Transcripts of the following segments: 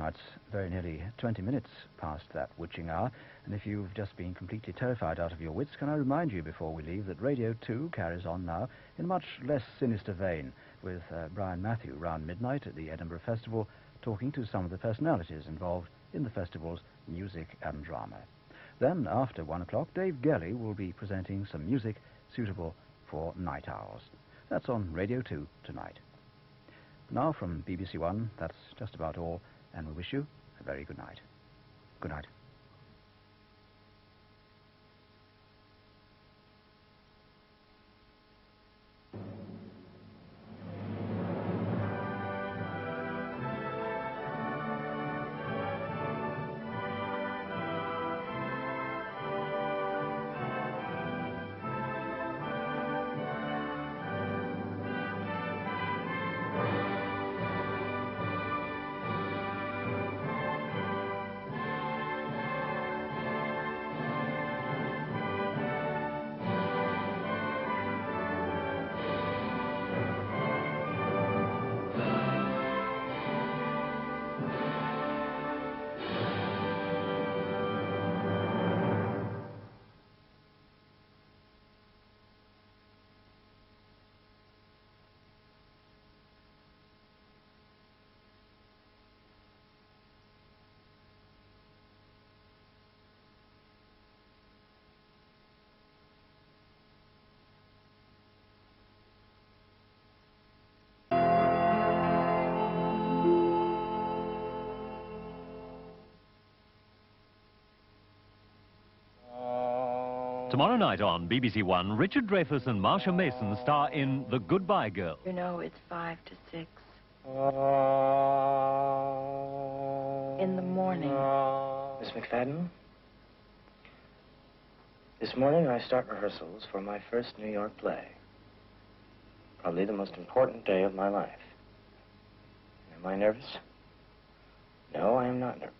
Now, it's very nearly 20 minutes past that witching hour, and if you've just been completely terrified out of your wits, can I remind you before we leave that Radio 2 carries on now in a much less sinister vein, with Brian Matthew round midnight at the Edinburgh Festival, talking to some of the personalities involved in the festival's music and drama. Then, after 1 o'clock, Dave Gelly will be presenting some music suitable for night owls. That's on Radio 2 tonight. Now, from BBC One, that's just about all, and we wish you a very good night. Good night. Tomorrow night on BBC One, Richard Dreyfuss and Marsha Mason star in The Goodbye Girl. You know, it's 5 to 6. In the morning. Miss McFadden, this morning I start rehearsals for my first New York play. Probably the most important day of my life. Am I nervous? No, I am not nervous.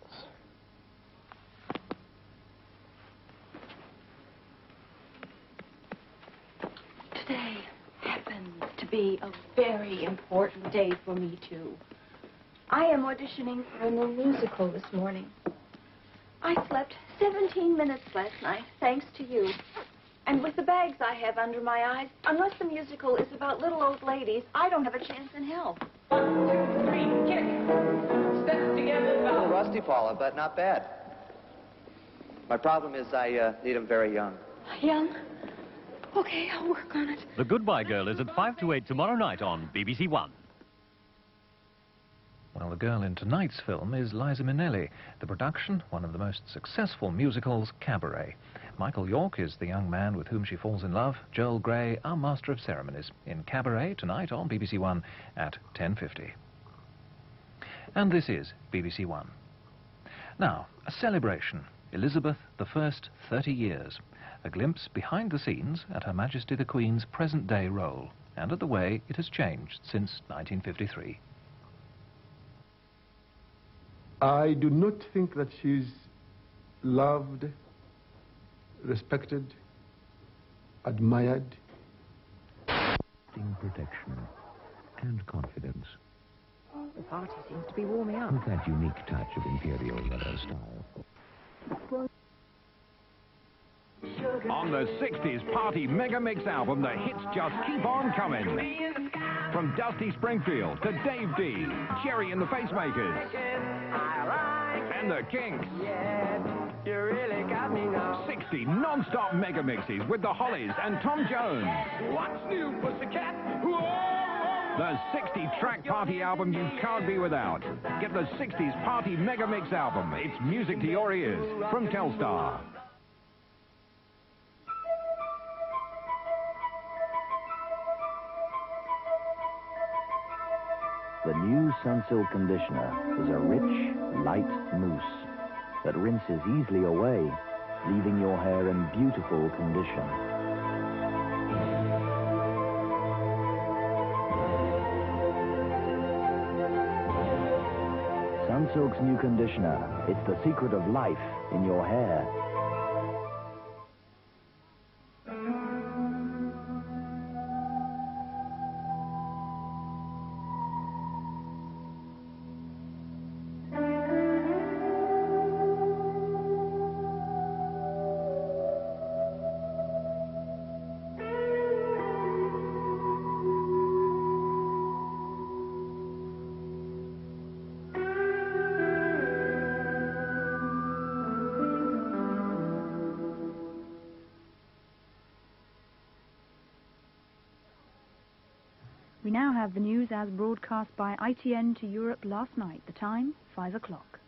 Today happens to be a very important day for me, too. I am auditioning for a new musical this morning. I slept 17 minutes last night, thanks to you. And with the bags I have under my eyes, unless the musical is about little old ladies, I don't have a chance in hell. 1, 2, 3, kick. Step together. A little rusty, Paula, but not bad. My problem is I need them very young. Young? Okay, I'll work on it. The Goodbye Girl is at 5 to 8 tomorrow night on BBC One. Well, the girl in tonight's film is Liza Minnelli. The production, one of the most successful musicals, Cabaret. Michael York is the young man with whom she falls in love. Joel Grey, our master of ceremonies, in Cabaret tonight on BBC One at 10:50. And this is BBC One. Now, a celebration. Elizabeth I, 30 years. A glimpse behind the scenes at Her Majesty the Queen's present-day role, and at the way it has changed since 1953. I do not think that she's loved, respected, admired. Protection and confidence. The party seems to be warming up. With that unique touch of imperial leather style. On the 60s Party Mega Mix album, the hits just keep on coming. From Dusty Springfield to Dave D, Jerry and the Pacemakers, and the Kinks. 60 non-stop mega mixes with the Hollies and Tom Jones. What's new, Pussycat? The 60-track party album you can't be without. Get the 60s Party Mega Mix album. It's music to your ears from Telstar. The new Sunsilk conditioner is a rich, light mousse that rinses easily away, leaving your hair in beautiful condition. Sunsilk's new conditioner, it's the secret of life in your hair. We now have the news as broadcast by ITN to Europe last night. The time, 5 o'clock.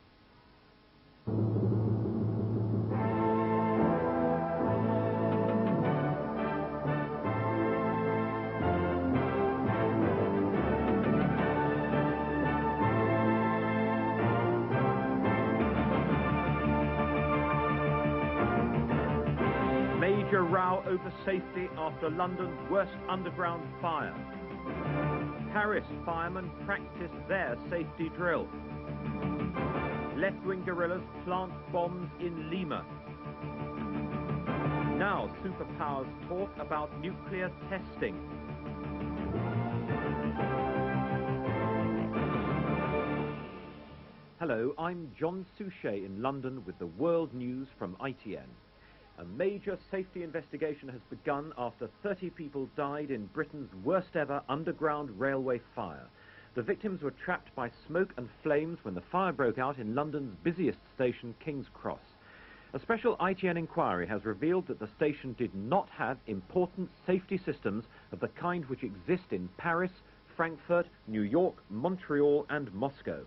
Major row over safety after London's worst underground fire. Paris firemen practice their safety drill. Left-wing guerrillas plant bombs in Lima. Now superpowers talk about nuclear testing. Hello, I'm John Suchet in London with the world news from ITN. A major safety investigation has begun after 30 people died in Britain's worst ever underground railway fire. The victims were trapped by smoke and flames when the fire broke out in London's busiest station, King's Cross. A special ITN inquiry has revealed that the station did not have important safety systems of the kind which exist in Paris, Frankfurt, New York, Montreal and Moscow.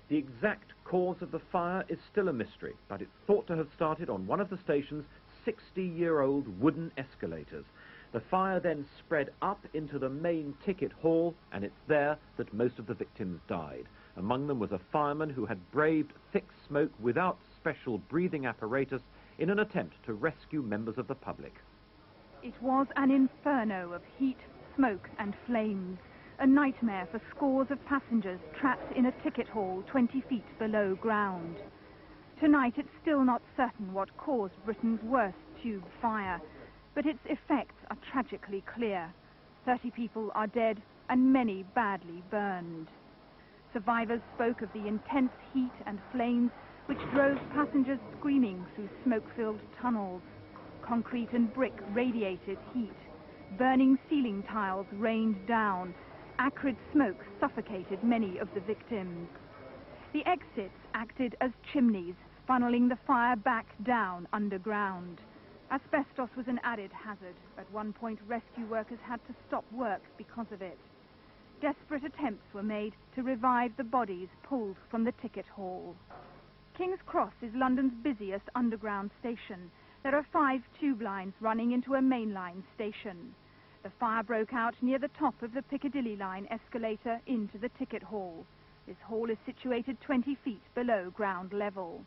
The exact cause of the fire is still a mystery, but it's thought to have started on one of the station's 60-year-old wooden escalators. The fire then spread up into the main ticket hall, and it's there that most of the victims died. Among them was a fireman who had braved thick smoke without special breathing apparatus in an attempt to rescue members of the public. It was an inferno of heat, smoke and flames. A nightmare for scores of passengers trapped in a ticket hall 20 feet below ground. Tonight it's still not certain what caused Britain's worst tube fire, but its effects are tragically clear. 30 people are dead and many badly burned. Survivors spoke of the intense heat and flames which drove passengers screaming through smoke-filled tunnels. Concrete and brick radiated heat. Burning ceiling tiles rained down. Acrid smoke suffocated many of the victims. The exits acted as chimneys, funneling the fire back down underground. Asbestos was an added hazard. At one point, rescue workers had to stop work because of it. Desperate attempts were made to revive the bodies pulled from the ticket hall. King's Cross is London's busiest underground station. There are 5 tube lines running into a mainline station. The fire broke out near the top of the Piccadilly line escalator into the ticket hall. This hall is situated 20 feet below ground level.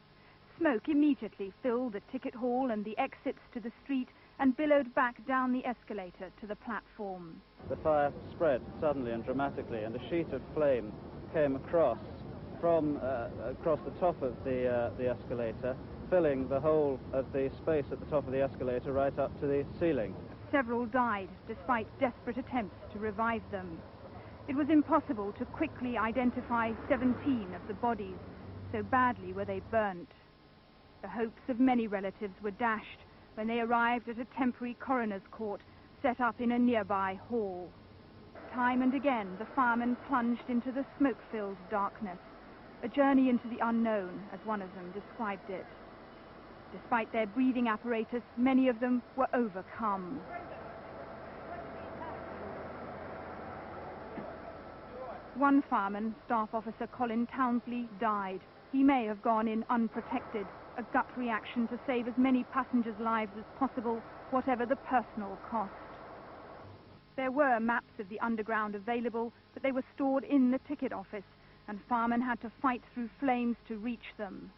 Smoke immediately filled the ticket hall and the exits to the street and billowed back down the escalator to the platform. The fire spread suddenly and dramatically, and a sheet of flame came across the top of the escalator, filling the whole of the space at the top of the escalator right up to the ceiling. Several died despite desperate attempts to revive them. It was impossible to quickly identify 17 of the bodies, so badly were they burnt. The hopes of many relatives were dashed when they arrived at a temporary coroner's court set up in a nearby hall. Time and again the firemen plunged into the smoke-filled darkness, a journey into the unknown, as one of them described it. Despite their breathing apparatus, many of them were overcome. One fireman, Staff Officer Colin Townsley, died. He may have gone in unprotected, a gut reaction to save as many passengers' lives as possible, whatever the personal cost. There were maps of the underground available, but they were stored in the ticket office, and firemen had to fight through flames to reach them.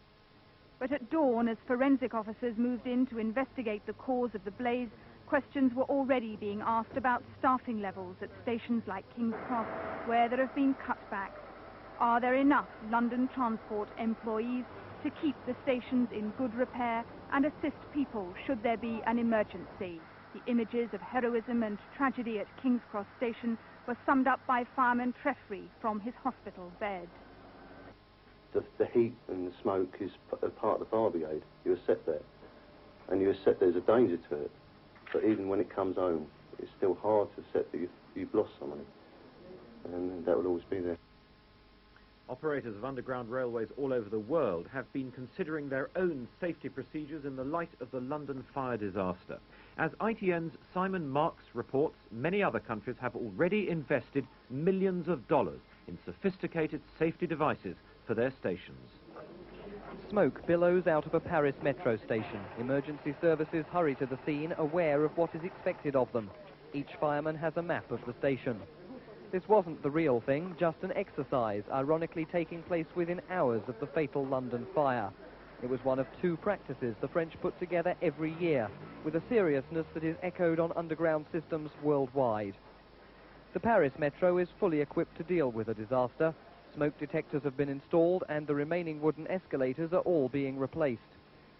But at dawn, as forensic officers moved in to investigate the cause of the blaze, questions were already being asked about staffing levels at stations like King's Cross, where there have been cutbacks. Are there enough London Transport employees to keep the stations in good repair and assist people should there be an emergency? The images of heroism and tragedy at King's Cross Station were summed up by fireman Treffry from his hospital bed. The heat and the smoke is a part of the fire brigade. You're set there, and you're set there's a danger to it. But even when it comes home, it's still hard to accept that you've lost somebody, and that will always be there. Operators of underground railways all over the world have been considering their own safety procedures in the light of the London fire disaster. As ITN's Simon Marks reports, many other countries have already invested millions of dollars in sophisticated safety devices for their stations. Smoke billows out of a Paris metro station. Emergency services hurry to the scene, aware of what is expected of them. Each fireman has a map of the station. This wasn't the real thing, just an exercise, ironically taking place within hours of the fatal London fire. It was one of 2 practices the French put together every year, with a seriousness that is echoed on underground systems worldwide. The Paris metro is fully equipped to deal with a disaster. Smoke detectors have been installed and the remaining wooden escalators are all being replaced.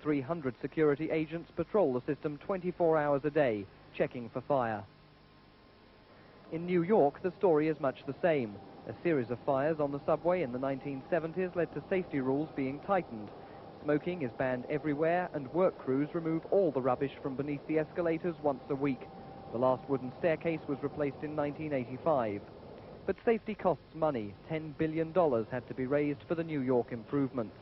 300 security agents patrol the system 24 hours a day, checking for fire. In New York, the story is much the same. A series of fires on the subway in the 1970s led to safety rules being tightened. Smoking is banned everywhere and work crews remove all the rubbish from beneath the escalators once a week. The last wooden staircase was replaced in 1985. But safety costs money. $10 billion had to be raised for the New York improvements.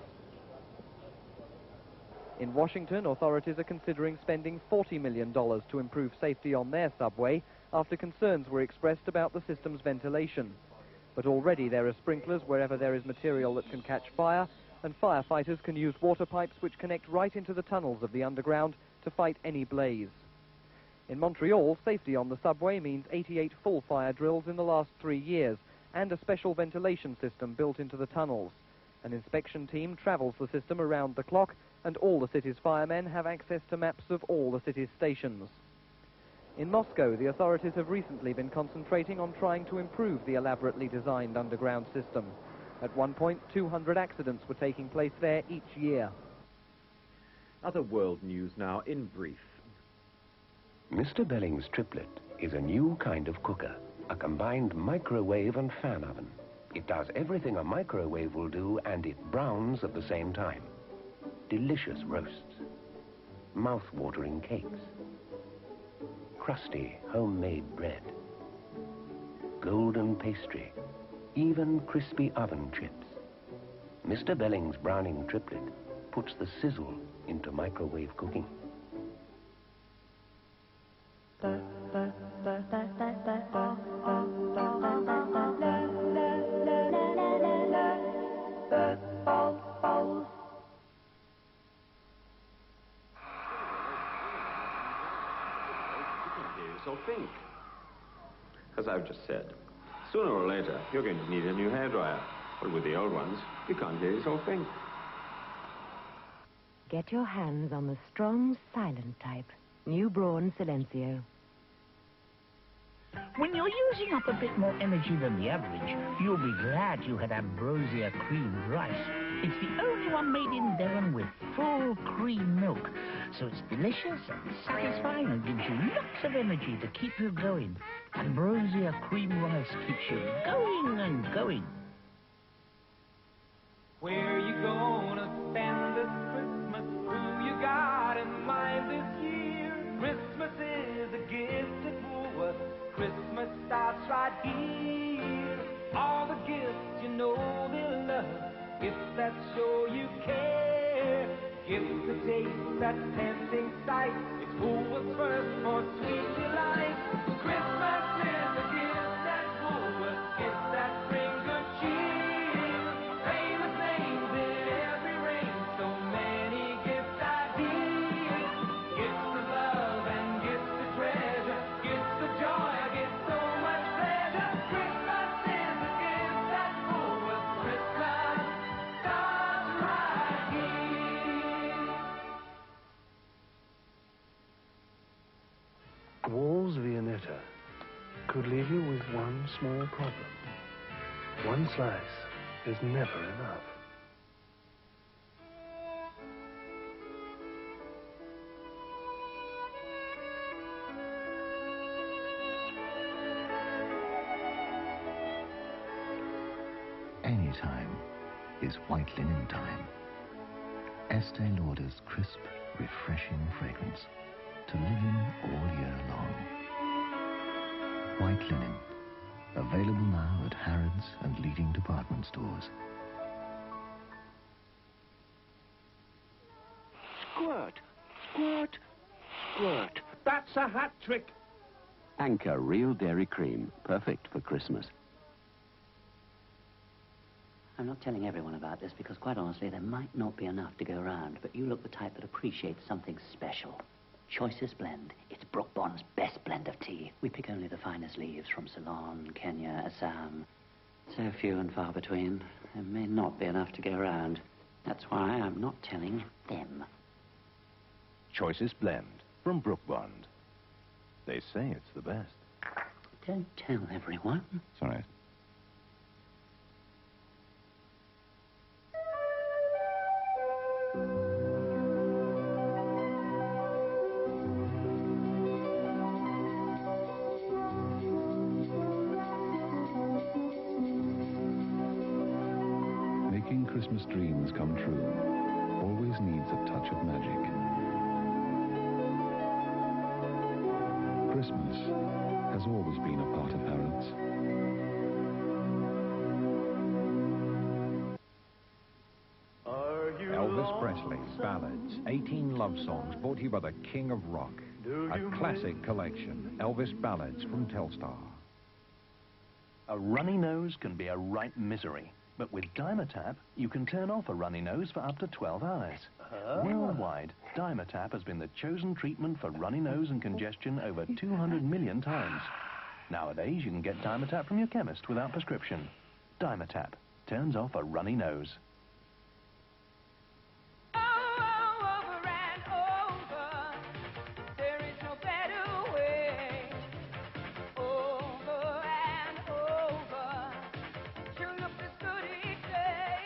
In Washington, authorities are considering spending $40 million to improve safety on their subway after concerns were expressed about the system's ventilation. But already there are sprinklers wherever there is material that can catch fire, and firefighters can use water pipes which connect right into the tunnels of the underground to fight any blaze. In Montreal, safety on the subway means 88 full fire drills in the last 3 years, and a special ventilation system built into the tunnels. An inspection team travels the system around the clock, and all the city's firemen have access to maps of all the city's stations. In Moscow, the authorities have recently been concentrating on trying to improve the elaborately designed underground system. At one point, 200 accidents were taking place there each year. Other world news now in brief. Mr. Belling's triplet is a new kind of cooker, a combined microwave and fan oven. It does everything a microwave will do, and it browns at the same time. Delicious roasts, mouth-watering cakes, crusty homemade bread, golden pastry, even crispy oven chips. Mr. Belling's browning triplet puts the sizzle into microwave cooking. So think. As I've just said, sooner or later, you're going to need a new hairdryer. But with the old ones, you can't hear yourself think. Get your hands on the strong, silent type. New Braun Silencio. When you're using up a bit more energy than the average, you'll be glad you had Ambrosia cream rice. It's the only one made in Devon with full cream milk. So it's delicious and satisfying and gives you lots of energy to keep you going. Ambrosia cream rice keeps you going and going. Where you gonna spend this Christmas? Who you got in mind this year? Christmas is a gift at Woolworth. Christmas starts right here. All the gifts you know they'll love. Gifts that show you care. Gifts that taste that tempting sight. It's Woolworth's first for sweet delight. Christmas is a gift at Woolworth. Gifts that bring good cheer. Famous names in every range. So many gift ideas. Gifts of love and gifts of treasure. Gifts of joy. Gifts so much pleasure. Christmas is a gift at Woolworth. Christmas starts right here. Wall's Viennetta could leave you with one small problem. One slice is never enough. Any time is white linen time. Estee Lauder's crisp, refreshing fragrance to live in all year long. White linen, available now at Harrods and leading department stores. Squirt, squirt, squirt. That's a hat trick. Anchor Real Dairy Cream, perfect for Christmas. I'm not telling everyone about this because, quite honestly, there might not be enough to go around, but you look the type that appreciates something special. Choicest blend. It's Brook Bond's best blend of tea. We pick only the finest leaves from Ceylon, Kenya, Assam. So few and far between. There may not be enough to go around. That's why I'm not telling them. Choicest blend from Brook Bond. They say it's the best. Don't tell everyone. Sorry. Making Christmas dreams come true always needs a touch of magic. Christmas has always been a part of Harrods. Elvis Presley, Ballads, 18 love songs brought to you by the King of Rock. A classic collection, Elvis Ballads from Telstar. A runny nose can be a right misery, but with Dimetap, you can turn off a runny nose for up to 12 hours. Worldwide, Dimetap has been the chosen treatment for runny nose and congestion over 200 million times. Nowadays, you can get Dimetap from your chemist without prescription. Dimetap turns off a runny nose.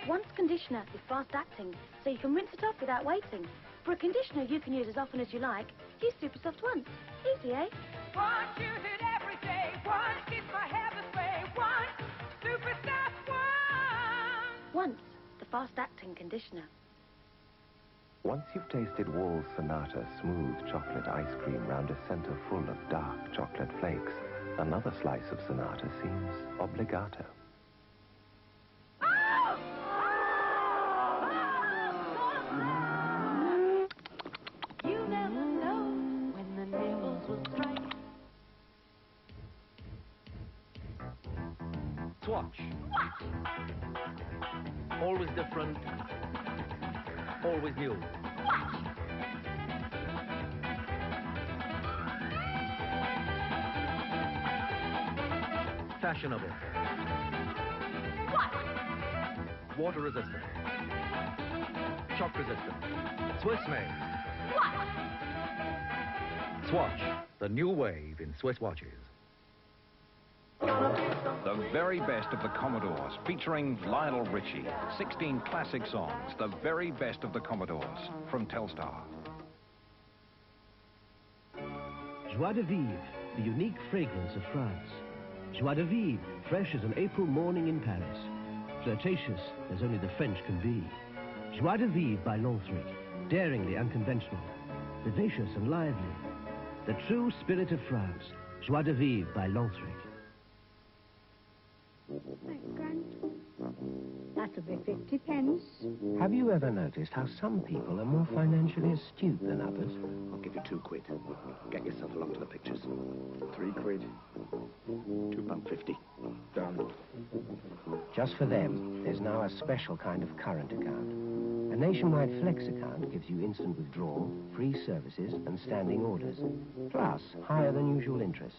Once conditioner is fast acting, so you can rinse it off without waiting. For a conditioner you can use as often as you like, use Super Soft once. Easy, eh? Once, use it every day. Once, keeps my hair this way. Once, Super Soft Once, the fast acting conditioner. Once you've tasted Wall's Sonata smooth chocolate ice cream round a center full of dark chocolate flakes, another slice of Sonata seems obligato. You never know when the nibbles will strike. Swatch. Always different. Always new. Fashionable. Water resistant. Shock resistant. Swiss made. Swatch, the new wave in Swiss watches. The very best of the Commodores, featuring Lionel Richie. 16 classic songs, the very best of the Commodores, from Telstar. Joie de vivre, the unique fragrance of France. Joie de vivre, fresh as an April morning in Paris. Flirtatious as only the French can be. Joie de vivre by Lanthric, daringly unconventional. Vivacious and lively. The true spirit of France. Joie de vivre by Lanthric. That'll be 50 pence. Have you ever noticed how some people are more financially astute than others? I'll give you £2. Get yourself along to the pictures. £3. £2.50. Done. Just for them, there's now a special kind of current account. A nationwide flex account gives you instant withdrawal, free services and standing orders, plus higher than usual interest.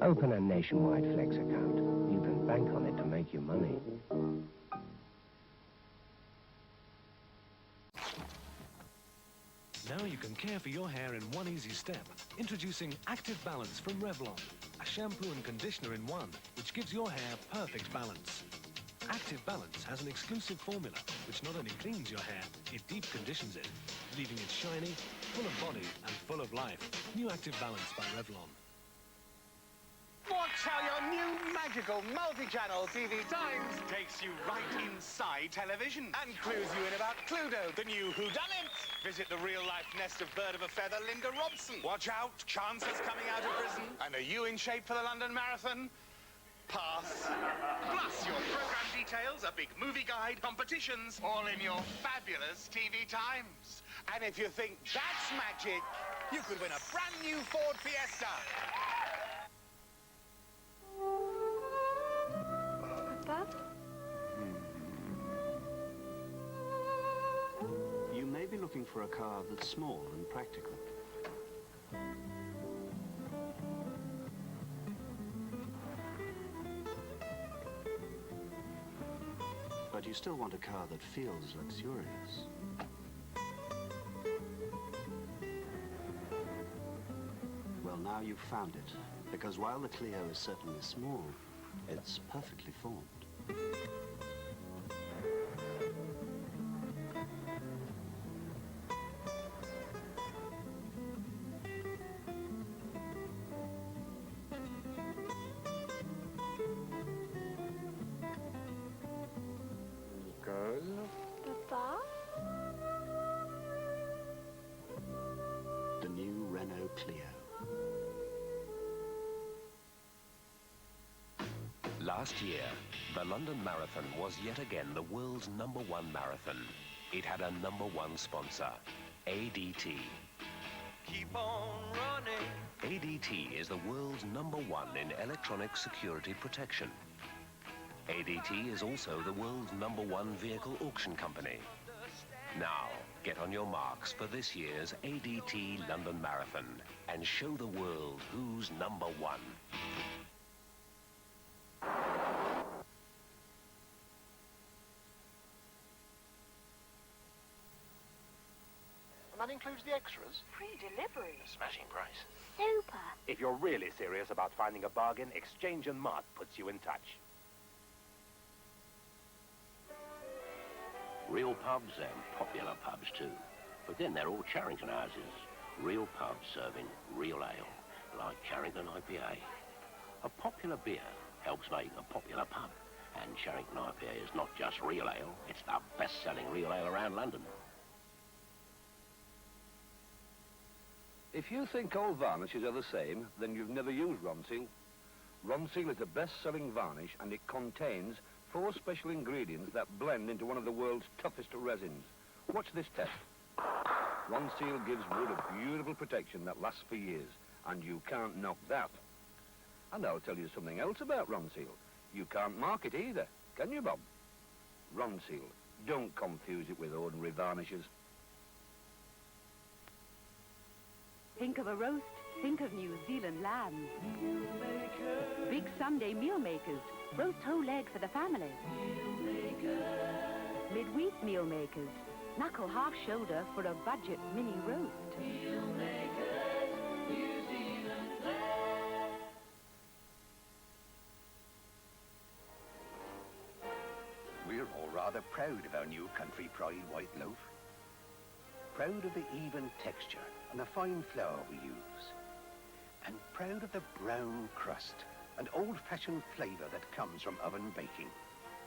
Open a nationwide flex account. You can bank on it to make you money. Now you can care for your hair in one easy step. Introducing Active Balance from Revlon. A shampoo and conditioner in one, which gives your hair perfect balance. Active Balance has an exclusive formula, which not only cleans your hair, it deep conditions it, leaving it shiny, full of body, and full of life. New Active Balance by Revlon. Watch how your new magical multi-channel TV Times takes you right inside television and clues you in about Cluedo, the new whodunit. Visit the real-life nest of bird of a feather, Linda Robson. Watch out, Chance's coming out of prison. And are you in shape for the London Marathon? Pass. Plus your program details, a big movie guide, competitions, all in your fabulous TV Times. And if you think that's magic, you could win a brand new Ford Fiesta. Papa? You may be looking for a car that's small and practical. But you still want a car that feels luxurious. Well, now you've found it, because while the Clio is certainly small, it's perfectly formed. Papa? The new Renault Clio. Last year, the London Marathon was yet again the world's #1 marathon. It had a #1 sponsor, ADT. Keep on running. ADT is the world's #1 in electronic security protection. ADT is also the world's #1 vehicle auction company. Now, get on your marks for this year's ADT London Marathon and show the world who's #1. And that includes the extras? Free delivery. A smashing price. Super. If you're really serious about finding a bargain, Exchange and Mart puts you in touch. Real pubs and popular pubs too. But then they're all Charrington houses. Real pubs serving real ale, like Charrington IPA. A popular beer helps make a popular pub. And Charrington IPA is not just real ale, it's the best-selling real ale around London. If you think all varnishes are the same, then you've never used Ronseal. Ronseal is the best-selling varnish, and it contains 4 special ingredients that blend into one of the world's toughest resins. Watch this test. Ronseal gives wood a beautiful protection that lasts for years, and you can't knock that. And I'll tell you something else about Ronseal. You can't mark it either, can you, Bob? Ronseal. Don't confuse it with ordinary varnishes. Think of a roast, think of New Zealand lambs. Big Sunday meal makers. Roast whole leg for the family. Midweek meal makers. Knuckle half shoulder for a budget mini roast. We're all rather proud of our new Country Pride white loaf. Proud of the even texture and the fine flour we use. And proud of the brown crust and old-fashioned flavour that comes from oven baking.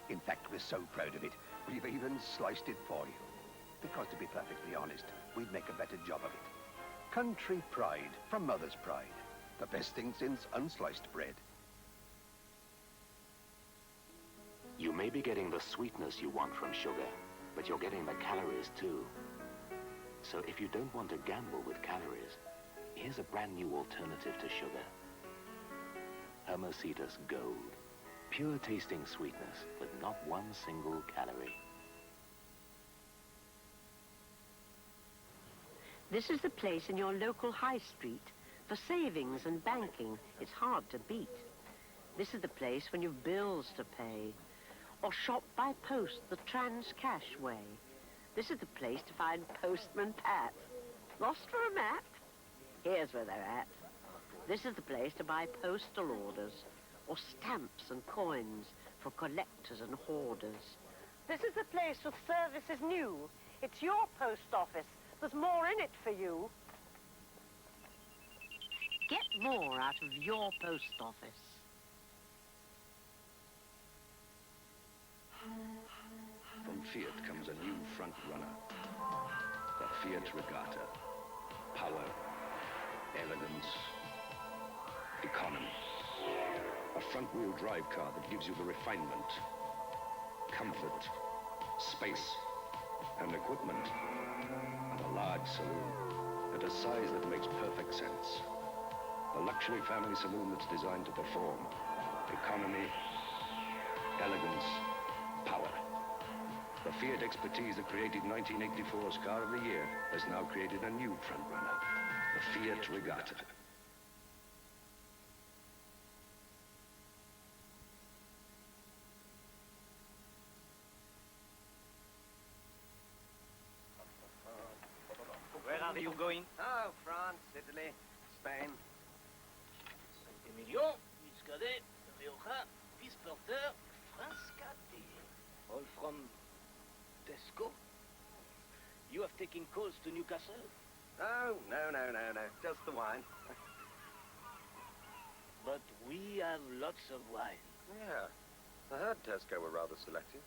In fact, we're so proud of it, we've even sliced it for you. Because, to be perfectly honest, we'd make a better job of it. Country Pride from Mother's Pride. The best thing since unsliced bread. You may be getting the sweetness you want from sugar, but you're getting the calories too. So if you don't want to gamble with calories, here's a brand new alternative to sugar. Hermositas Gold. Pure tasting sweetness with not one single calorie. This is the place in your local high street. For savings and banking, it's hard to beat. This is the place when you've bills to pay. Or shop by post the trans-cash way. This is the place to find Postman Pat. Lost for a map? Here's where they're at. This is the place to buy postal orders, or stamps and coins for collectors and hoarders. This is the place with services new. It's your post office. There's more in it for you. Get more out of your post office. From Fiat comes a new front runner. The Fiat Regatta. Power, elegance, economy. A front-wheel drive car that gives you the refinement, comfort, space, and equipment. And a large saloon at a size that makes perfect sense. A luxury family saloon that's designed to perform. Economy, elegance, power. The Fiat expertise that created 1984's Car of the Year has now created a new frontrunner, the Fiat Regatta. Where are you going? Oh, France, Italy, Spain. Saint-Emilion, Muscadet, Rioja, Pisporter, Frascati. All from Tesco? You have taken calls to Newcastle? Oh, no. Just the wine. But we have lots of wine. Yeah. I heard Tesco were rather selective.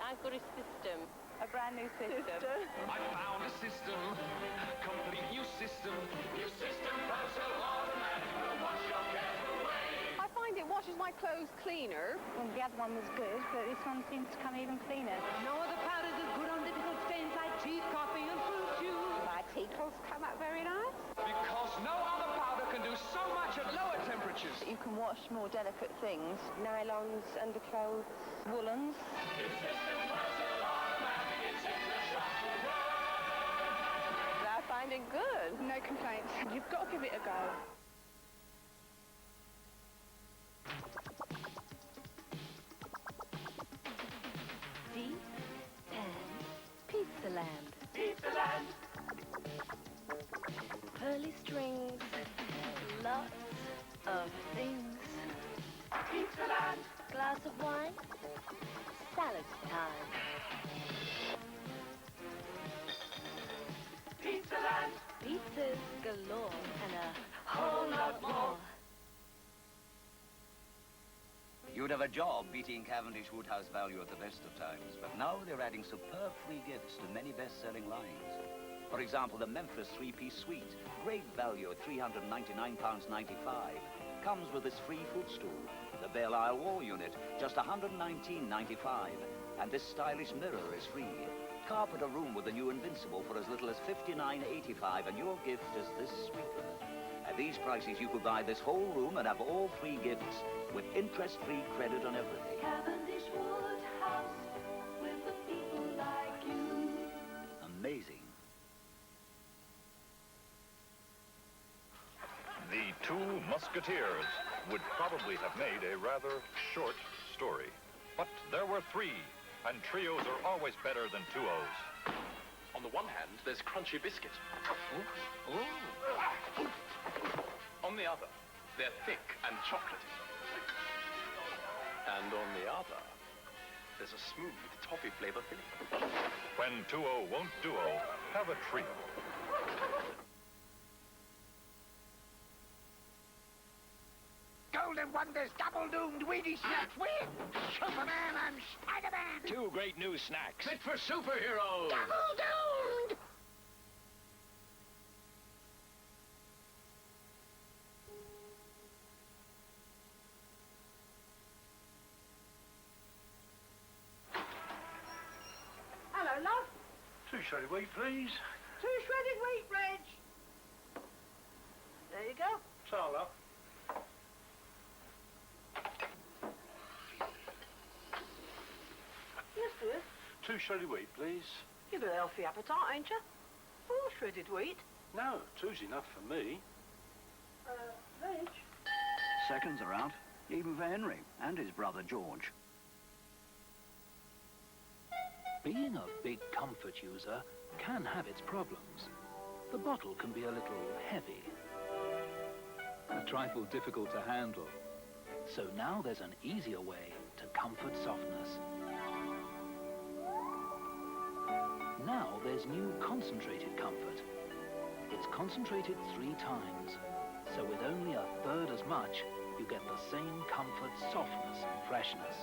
I've got a system, a brand new system. I found a system, complete new system. New system, Procel automatic will wash your cares away. I find it washes my clothes cleaner. Well, the other one was good, but this one seems to come even cleaner. No other powders as good on difficult stains like teeth, coffee and fruit juice. My teeth come out very nice. Because no other powder can do so much at lower temperatures. You can wash more delicate things, nylons, underclothes, woolens. I find it good. No complaints. You've got to give it a go. Deep and Pizza Land. Pizza Land. Pearly strings, lots of things. Pizza Land. Glass of wine, salad time. Pizza Land. Pizzas galore and a Whole lot more. You'd have a job beating Cavendish Woodhouse value at the best of times, but now they're adding superb free gifts to many best-selling lines. For example, the Memphis three-piece suite, great value at £399.95, comes with this free footstool. The Belle Isle wall unit, just $119.95, and this stylish mirror is free. Carpet a room with the new Invincible for as little as $59.85, and your gift is this sweeper. At these prices, you could buy this whole room and have all free gifts with interest-free credit on everything. Cavendish Woodhouse with the people like you. Amazing. The Two Musketeers would probably have made a rather short story. But there were three, and trios are always better than duos. On the one hand, there's crunchy biscuit. On the other, they're thick and chocolatey. And on the other, there's a smooth toffee flavor filling. When duo won't duo, have a trio. Golden Wonders Double Doomed Weedy Snacks with Superman and Spider-Man. Two great new snacks. Fit for superheroes. Double Doomed. Hello, love. 2 shredded wheat, please. 2 shredded wheat, Reg. There you go. So, love. Yes, dear. 2 shredded wheat, please. You've got a healthy appetite, ain't you? 4 shredded wheat. No, 2's enough for me. Reg. Seconds are out, even for Henry and his brother George. Being a big comfort user can have its problems. The bottle can be a little heavy, a trifle difficult to handle. So now there's an easier way to comfort softness. Now there's new concentrated comfort. It's concentrated 3 times, so with only a third as much, you get the same comfort, softness, and freshness.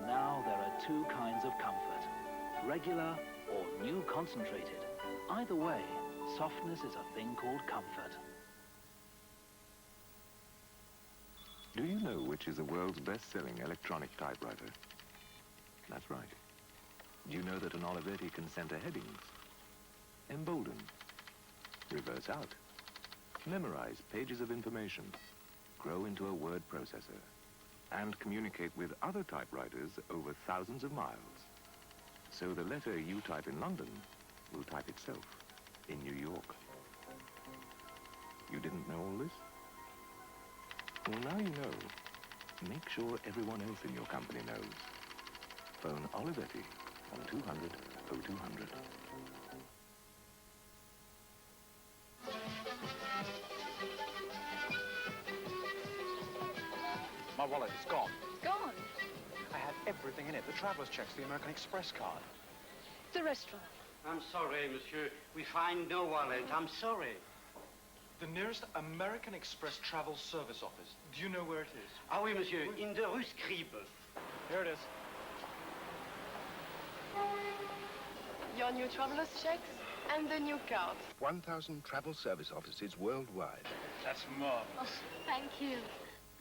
Now there are 2 kinds of comfort, regular or new concentrated. Either way, softness is a thing called comfort. Do you know which is the world's best-selling electronic typewriter? That's right. Do you know that an Olivetti can center headings, embolden, reverse out, memorize pages of information, grow into a word processor, and communicate with other typewriters over thousands of miles? So the letter you type in London will type itself in New York. You didn't know all this? Well, now you know. Make sure everyone else in your company knows. Phone Olivetti on 200 0200. My wallet is gone. Gone? I had everything in it. The traveller's checks, the American Express card. The restaurant. I'm sorry, monsieur. We find no wallet. I'm sorry. The nearest American Express travel service office. Do you know where it is? Ah oui, monsieur. In the Rue Scribe. Here it is. Your new traveler's checks and the new card. 1,000 travel service offices worldwide. That's marvelous. Oh, thank you.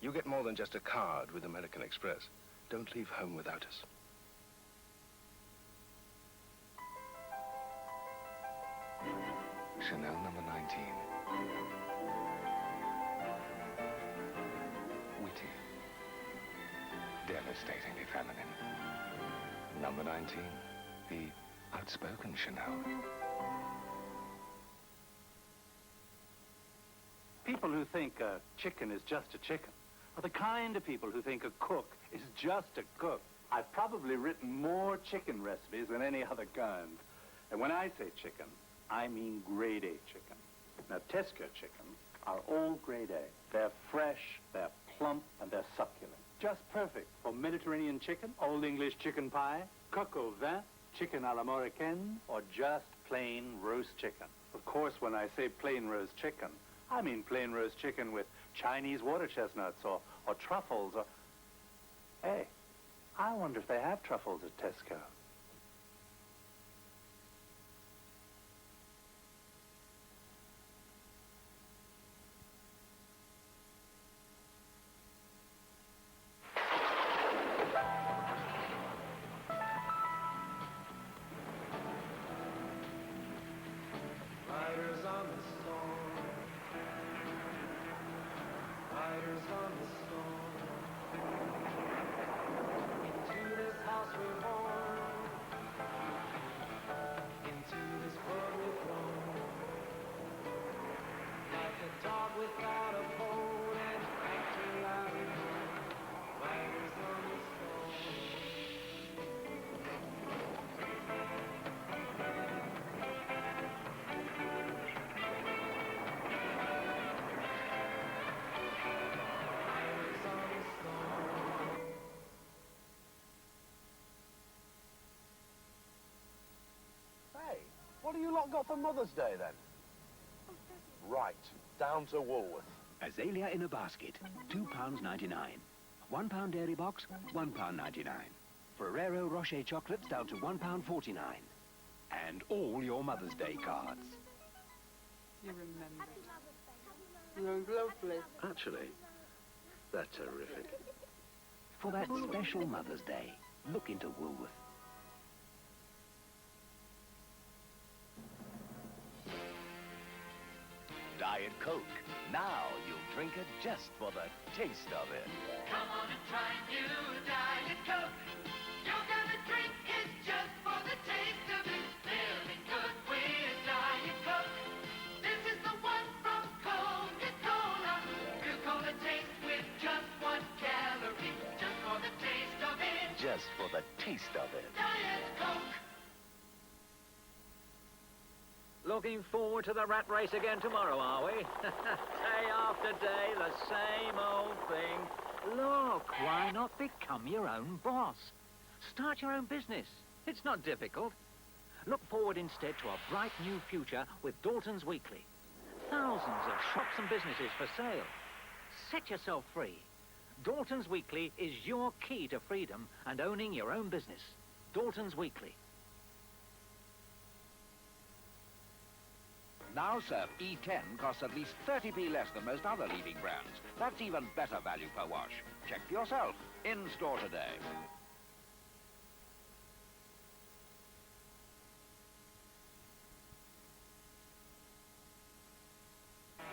You get more than just a card with American Express. Don't leave home without us. Chanel number 19. Witty. Devastatingly feminine. Number 19, the outspoken Chanel. People who think a chicken is just a chicken are the kind of people who think a cook is just a cook. I've probably written more chicken recipes than any other kind. And when I say chicken, I mean grade A chicken. Now, Tesco chickens are all grade A. They're fresh, they're plump, and they're succulent. Just perfect for Mediterranean chicken, Old English chicken pie, coq au vin, chicken à l'américaine, or just plain roast chicken. Of course, when I say plain roast chicken, I mean plain roast chicken with Chinese water chestnuts or truffles or... Hey, I wonder if they have truffles at Tesco. Riders on the storm. Riders on the storm. Into this house we're born. Into this world we're thrown. Like a dog without a bone and acting loud and home. Riders on the storm. Hey, what have you lot got for Mother's Day, then? Right, down to Woolworth. Azalea in a basket, £2.99. £1 dairy box, £1.99. Ferrero Rocher chocolates down to £1.49. And all your Mother's Day cards. You remember. You're lovely. Actually, they're terrific. For that special Mother's Day, look into Woolworth. Diet Coke. Now you'll drink it just for the taste of it. Come on and try new Diet Coke. You're gonna drink it just for the taste of it. Feeling good with Diet Coke. This is the one from Coca-Cola. Coca-Cola taste with just 1 calorie. Just for the taste of it. Just for the taste of it. Diet Coke. Looking forward to the rat race again tomorrow, are we? Day after day, the same old thing. Look, why not become your own boss? Start your own business. It's not difficult. Look forward instead to a bright new future with Dalton's Weekly. Thousands of shops and businesses for sale. Set yourself free. Dalton's Weekly is your key to freedom and owning your own business. Dalton's Weekly. Now, sir, E10 costs at least 30p less than most other leading brands. That's even better value per wash. Check for yourself. In store today.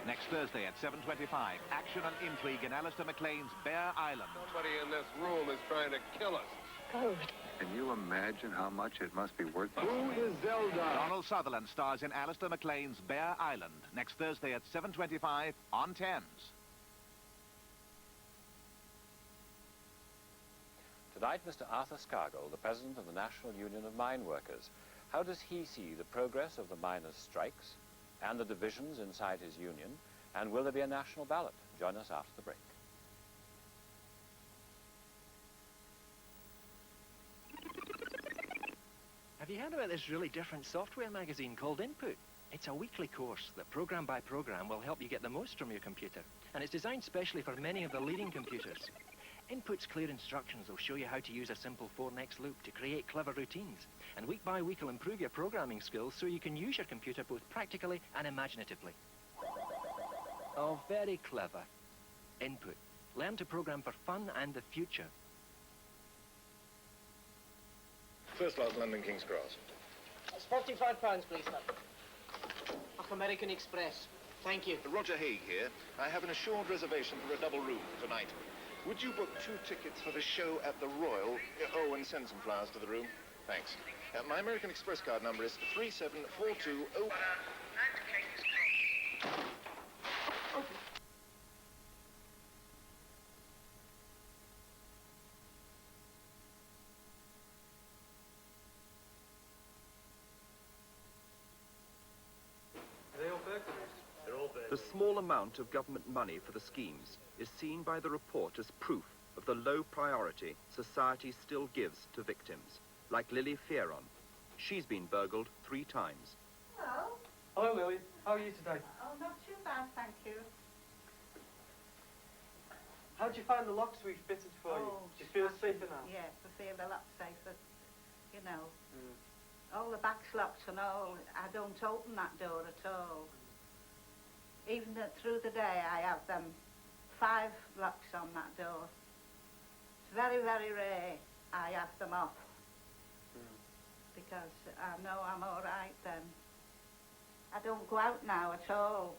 Next Thursday at 7:25, action and intrigue in Alistair MacLean's Bear Island. Somebody in this room is trying to kill us. Code. Can you imagine how much it must be worth? Who is Zelda? Donald Sutherland stars in Alistair MacLean's Bear Island. Next Thursday at 7:25 on Thames. Tonight, Mr. Arthur Scargill, the President of the National Union of Mine Workers. How does he see the progress of the miners' strikes and the divisions inside his union? And will there be a national ballot? Join us after the break. Have you heard about this really different software magazine called Input? It's a weekly course that program by program will help you get the most from your computer. And it's designed specially for many of the leading computers. Input's clear instructions will show you how to use a simple 4-next loop to create clever routines. And week by week will improve your programming skills so you can use your computer both practically and imaginatively. Oh, very clever. Input. Learn to program for fun and the future. First class London King's Cross. It's £45, please, sir. Off American Express. Thank you. Roger Haig here. I have an assured reservation for a double room tonight. Would you book 2 tickets for the show at the Royal? Oh, and send some flowers to the room. Thanks. My American Express card number is 37420. The small amount of government money for the schemes is seen by the report as proof of the low priority society still gives to victims, like Lily Fieron. She's been burgled 3 times. Hello. Hello, Lily. How are you today? Oh, not too bad, thank you. How'd you find the locks we've fitted for you? Do you feel safer now? Yes, I feel a lot safer. You know, all the back's locked and all. I don't open that door at all. Even through the day, I have them 5 locks on that door. It's very, very rare I have them off. Because I know I'm all right then. I don't go out now at all.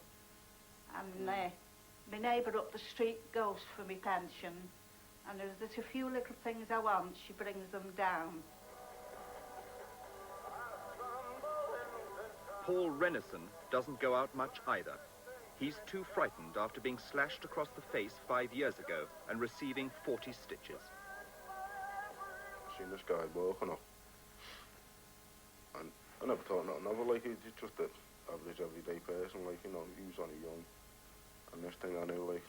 And my neighbour up the street goes for me pension. And there's a few little things I want, she brings them down. Paul Renison doesn't go out much either. He's too frightened after being slashed across the face 5 years ago and receiving 40 stitches. Seen this guy walking up. And I never thought nothing of it, like, he's just an average, everyday person, like, you know, he was only young. And next thing I knew, like,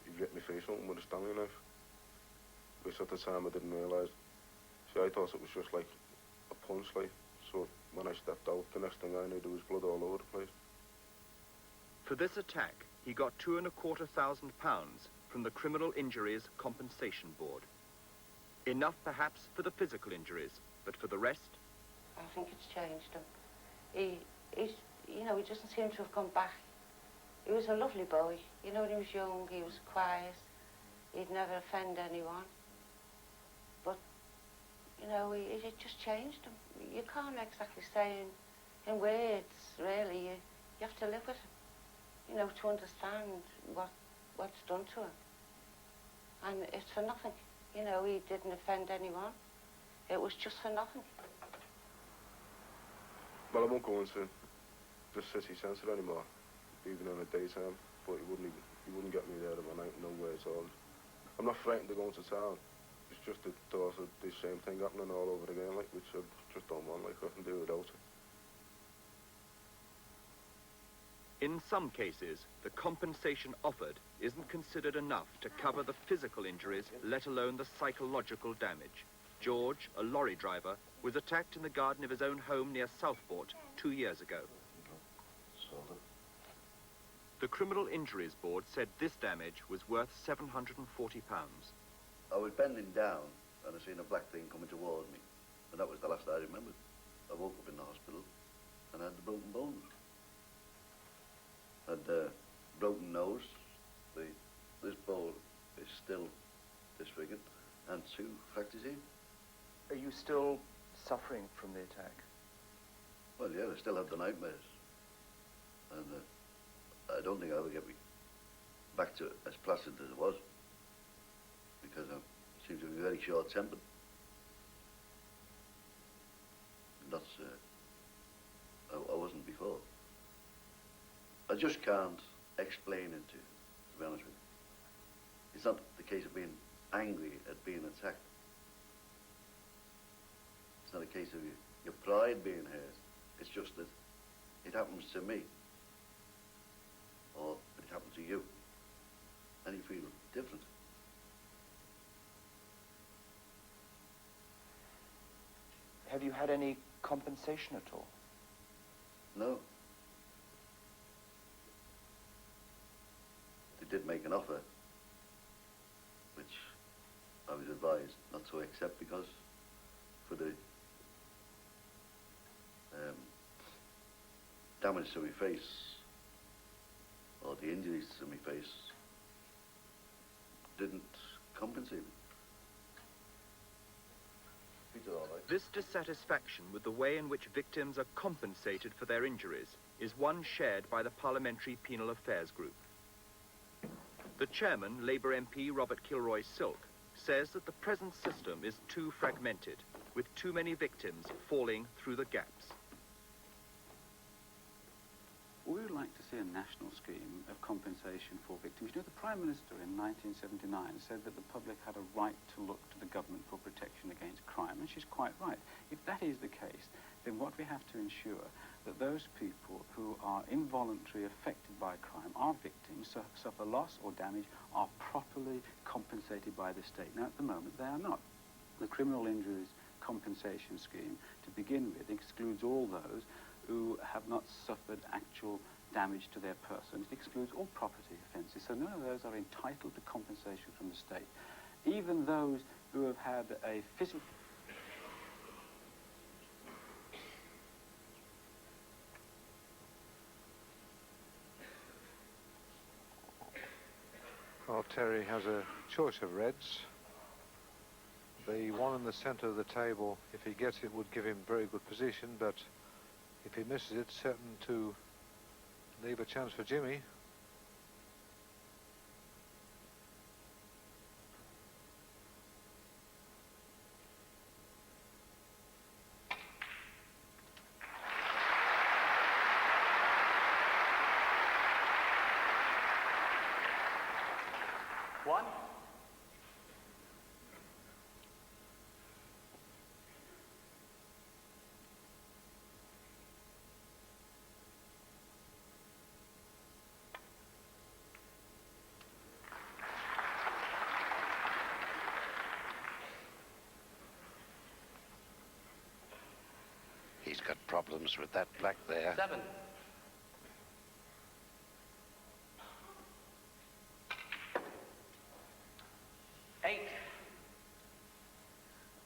he ripped my face open with a Stanley knife. Which at the time I didn't realise. See, I thought it was just, like, a punch, like. So when I stepped out, the next thing I knew, there was blood all over the place. For this attack, he got £2,250 from the Criminal Injuries Compensation Board. Enough, perhaps, for the physical injuries, but for the rest? I think it's changed him. You know, he doesn't seem to have gone back. He was a lovely boy. You know, when he was young, he was quiet. He'd never offend anyone. But, you know, it just changed him. You can't exactly say in words, really. You have to live with him, you know, to understand what's done to him. And it's for nothing. You know, he didn't offend anyone. It was just for nothing. Well, I won't go into the city centre anymore, even in the daytime, but he wouldn't get me there at night, no way at all. I'm not frightened to go into town. It's just the thought of the same thing happening all over again, like, which I just don't want, like, I can do without it. In some cases, the compensation offered isn't considered enough to cover the physical injuries, let alone the psychological damage. George, a lorry driver, was attacked in the garden of his own home near Southport 2 years ago. The Criminal Injuries Board said this damage was worth £740. I was bending down and I seen a black thing coming towards me, and that was the last I remembered. I woke up in the hospital and had the broken bones. Had the broken nose, this bone is still disfigured, and 2 fractures here. Are you still suffering from the attack? Well, yeah, I still have the nightmares. And I don't think I'll ever get back to as placid as it was, because I seem to be very short-tempered. And that's, I wasn't before. I just can't explain it to you, to be honest with you. It's not the case of being angry at being attacked. It's not a case of your pride being hurt. It's just that it happens to me, or it happens to you, and you feel different. Have you had any compensation at all? No. They did make an offer, which I was advised not to accept because for the damage to my face, or the injuries to my face, didn't compensate me. This dissatisfaction with the way in which victims are compensated for their injuries is one shared by the Parliamentary Penal Affairs Group. The chairman, Labour MP Robert Kilroy-Silk, says that the present system is too fragmented, with too many victims falling through the gaps. We would like to see a national scheme of compensation for victims. You know, the Prime Minister in 1979 said that the public had a right to look to the government for protection against crime, and she's quite right. If that is the case, then what we have to ensure that those people who are involuntarily affected by crime, are victims, suffer loss or damage, are properly compensated by the state. Now, at the moment, they are not. The Criminal Injuries Compensation Scheme, to begin with, excludes all those who have not suffered actual damage to their person. It excludes all property offences, so none of those are entitled to compensation from the state. Even those who have had a physical... Well, Terry has a choice of reds. The one in the centre of the table, if he gets it, would give him very good position, but if he misses it, certain to leave a chance for Jimmy. One. He's got problems with that black there. 7.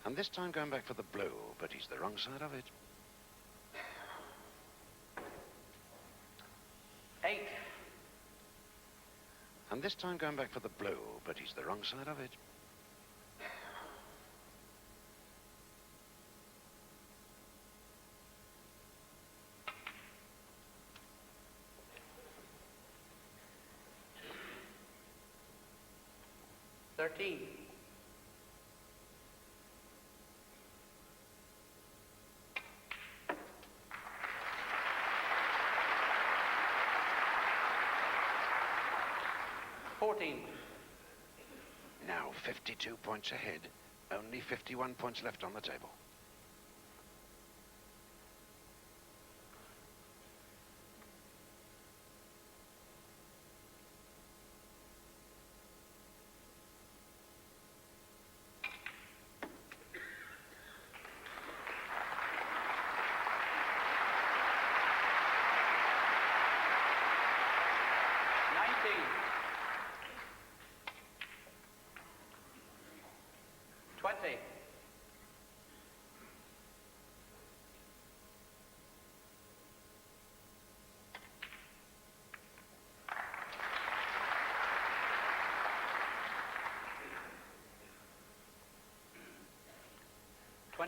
And this time going back for the blue, but he's the wrong side of it. 8. And this time going back for the blue, but he's the wrong side of it. 13. 14. Now 52 points ahead. Only 51 points left on the table.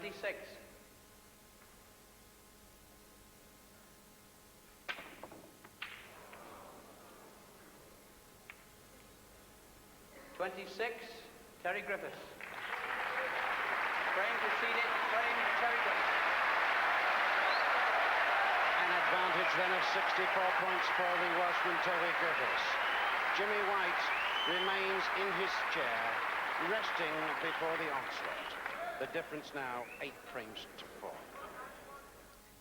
26. Terry Griffiths. Frame preceded, frame Terry Griffiths. An advantage then of 64 points for the Welshman Terry Griffiths. Jimmy White remains in his chair, resting before the onslaught. The difference now 8 frames to 4.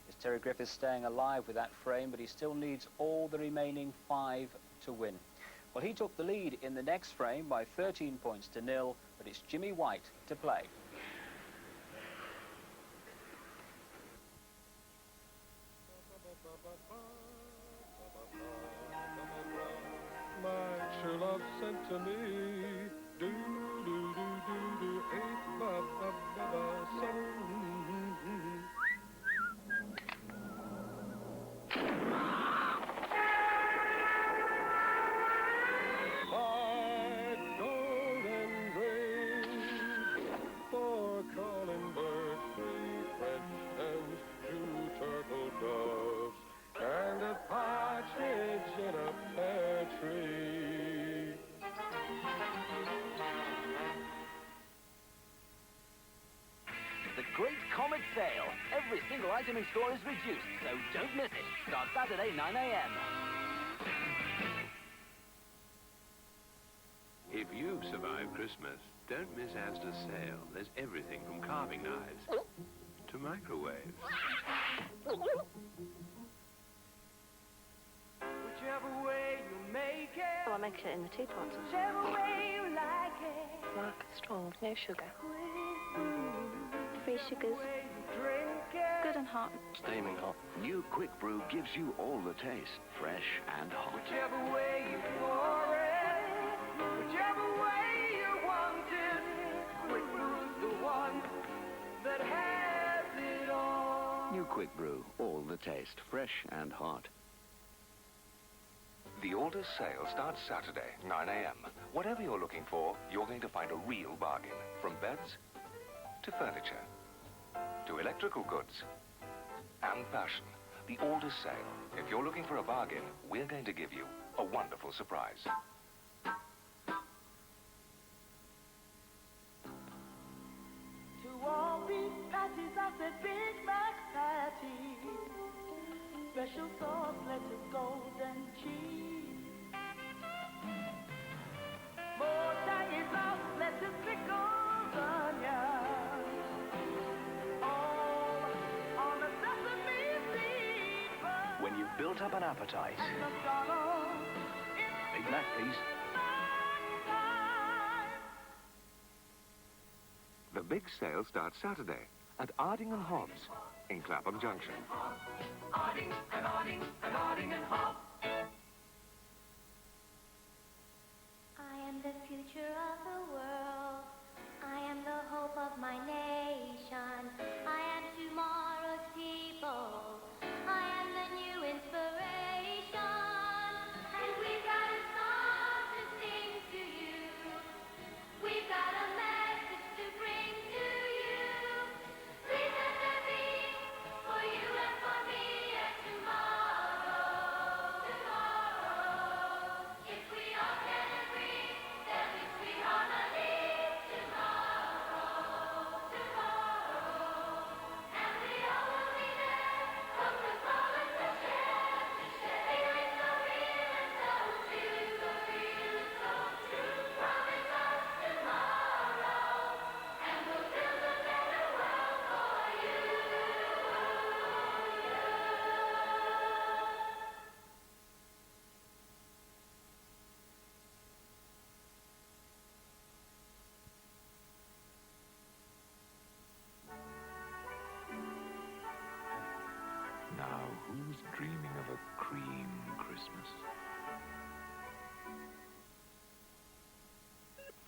Is Terry Griffiths staying alive with that frame, but he still needs all the remaining 5 to win. Well, he took the lead in the next frame by 13 points to 0, but it's Jimmy White to play. My true love sent to me, do do do do do, 8 ba ba ba ba 7. My golden ring, 4 calling birds, 3 French hens, 2 turtle doves, and a partridge in a pear tree. The Great Comet Sale. Every single item in store is reduced, so don't miss it. Starts Saturday, 9 a.m. If you've survived Christmas, don't miss Asda's sale. There's everything from carving knives to microwaves. Whichever way you make it. Oh, I make it in the teapot. Whichever way you like it. Dark, strong, no sugar. 3 sugars. Good and hot. Steaming hot. New Quick Brew gives you all the taste, fresh and hot. Whichever way you pour it. Whichever way you want it. Quick Brew's the one that has it all. New Quick Brew, all the taste, fresh and hot. The Alders sale starts Saturday, 9 a.m. Whatever you're looking for, you're going to find a real bargain. From beds to furniture to electrical goods and fashion. The Alders sale. If you're looking for a bargain, we're going to give you a wonderful surprise. To all beef patties, I said Big Mac patty. Special sauce, lettuce, golden cheese. More tangy sauce, lettuce, pickles, onions. All on a sesame seed bun. When you've built up an appetite. At McDonald's, Big Mac, please. The big sale starts Saturday at Arding and Hobbs in Clapham Junction. Arding and Arding and Arding and Hobbs. I am the future of the world. I am the hope of my nation. I am tomorrow's people. I am the new inspiration. And we've got a song to sing to you. We've got a message to bring to you. Please let there be for you and for me and tomorrow. If we all can agree, there'll be sweet harmony tomorrow. And we all will be there, from the smallest to share. Feeling so real and so true, so real and so true. Promise us tomorrow, and we'll build a better world for you. Now, who's dreaming of a cream Christmas?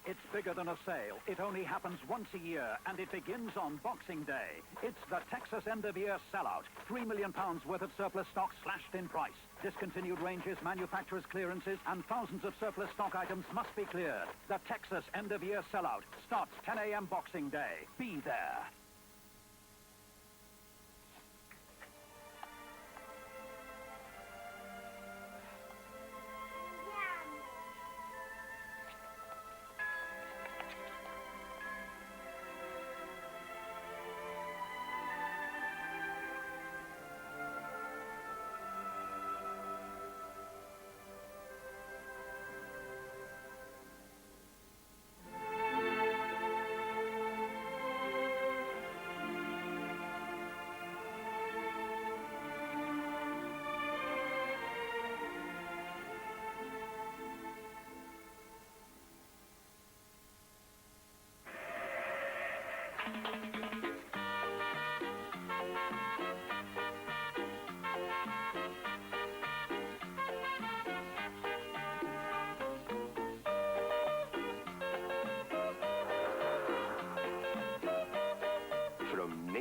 It's bigger than a sale. It only happens once a year, and it begins on Boxing Day. It's the Texas end-of-year sellout. £3 million worth of surplus stock slashed in price. Discontinued ranges, manufacturers' clearances, and thousands of surplus stock items must be cleared. The Texas end-of-year sellout starts 10 a.m. Boxing Day. Be there.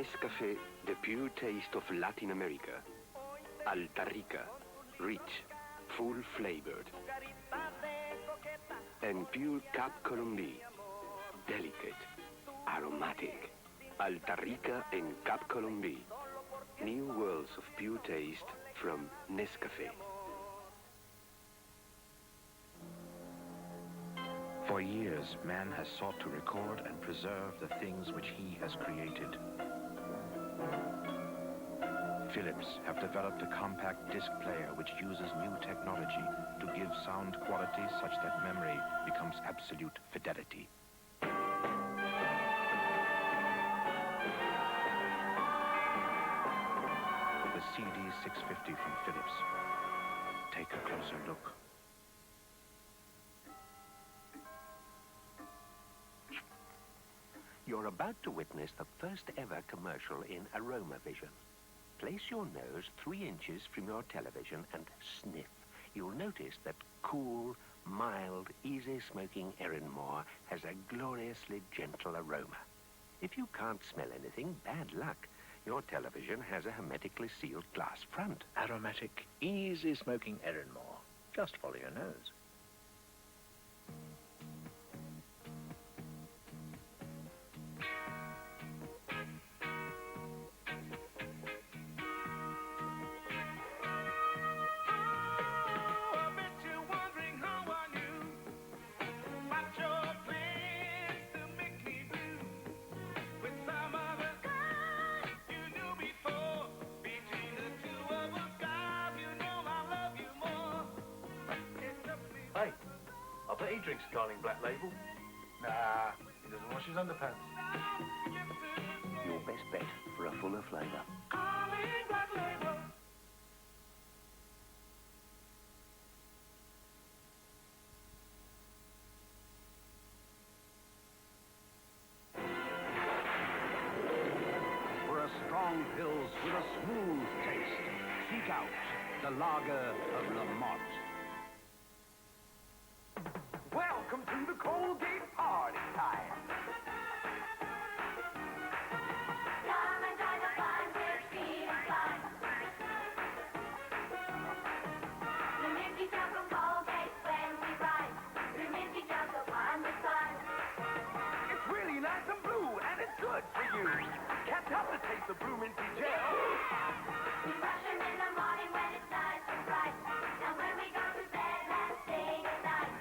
Nescafe, the pure taste of Latin America. Alta Rica, rich, full-flavored. And pure Cap Colombie, delicate, aromatic. Alta Rica and Cap Colombie. New worlds of pure taste from Nescafe. For years, man has sought to record and preserve the things which he has created. Philips have developed a compact disc player which uses new technology to give sound quality such that memory becomes absolute fidelity. The CD650 from Philips. Take a closer look. You're about to witness the first ever commercial in Aroma Vision. Place your nose 3 inches from your television and sniff. You'll notice that cool, mild, easy-smoking Erin Moore has a gloriously gentle aroma. If you can't smell anything, bad luck. Your television has a hermetically sealed glass front. Aromatic, easy-smoking Erin Moore. Just follow your nose. Hey, I bet he drinks Darling Black Label. Nah, he doesn't wash his underpants. Your best bet for a fuller flavour. For a strong pils with a smooth taste, seek out the Lager of Lamont. Welcome to the Colgate party time. Come and join the fun with Steve and Fun. The minty gel from Colgate when we ride. The minty gel so fun with fun. It's really nice and blue, and it's good for you. Can't help but taste the blue minty gel. We brush them in the morning when it's nice and bright. And when we go to bed, let's sing at night.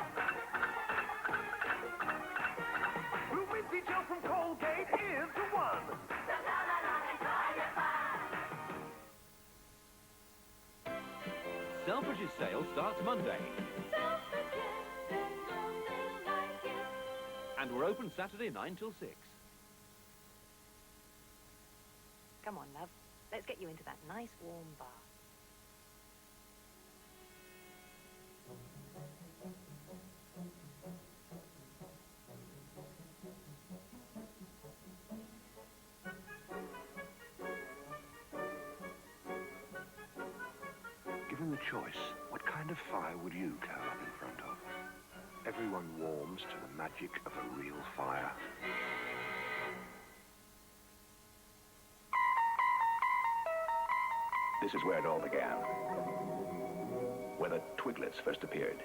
Blue minty gel from Colgate is the one. So come along and join the fun. Selfridge's sale starts Monday. And we're open Saturday 9 till 6. Come on, love. Let's get you into that nice warm bath. Given the choice, what kind of fire would you curl up in front of? Everyone warms to the magic of a real fire. This is where it all began, where the Twiglets first appeared.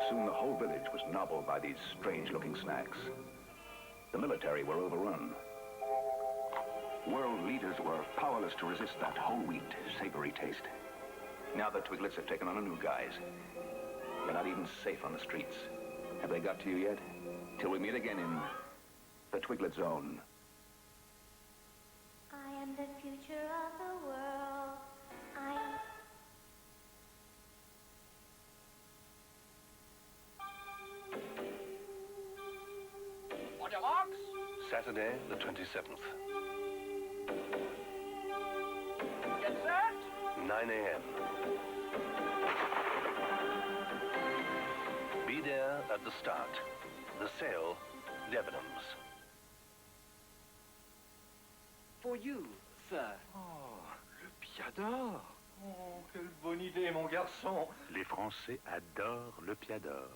Soon the whole village was nobbled by these strange-looking snacks. The military were overrun. World leaders were powerless to resist that whole wheat, savory taste. Now the Twiglets have taken on a new guise. They're not even safe on the streets. Have they got to you yet? Till we meet again in the Twiglet Zone. I am the future of the world. I am... On your marks. Saturday, the 27th, Get set. 9 a.m. Be there at the start. The sale, Debenhams. For you, sir. Oh, le piador. Oh, quelle bonne idée, mon garçon. Les Français adorent le piador.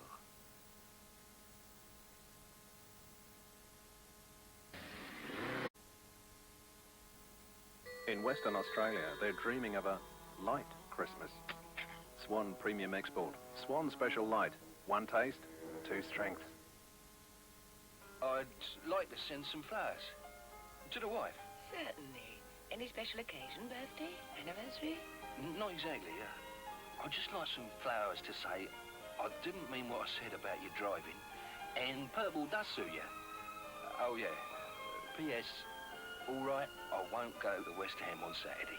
In Western Australia, they're dreaming of a light Christmas. Swan Premium Export. Swan Special Light. 1 taste, 2 strength. I'd like to send some flowers. To the wife. Certainly. Any special occasion, birthday, anniversary? Not exactly, I'd just like some flowers to say I didn't mean what I said about you driving, and purple does suit you. Oh, yeah. P.S. All right, I won't go to West Ham on Saturday.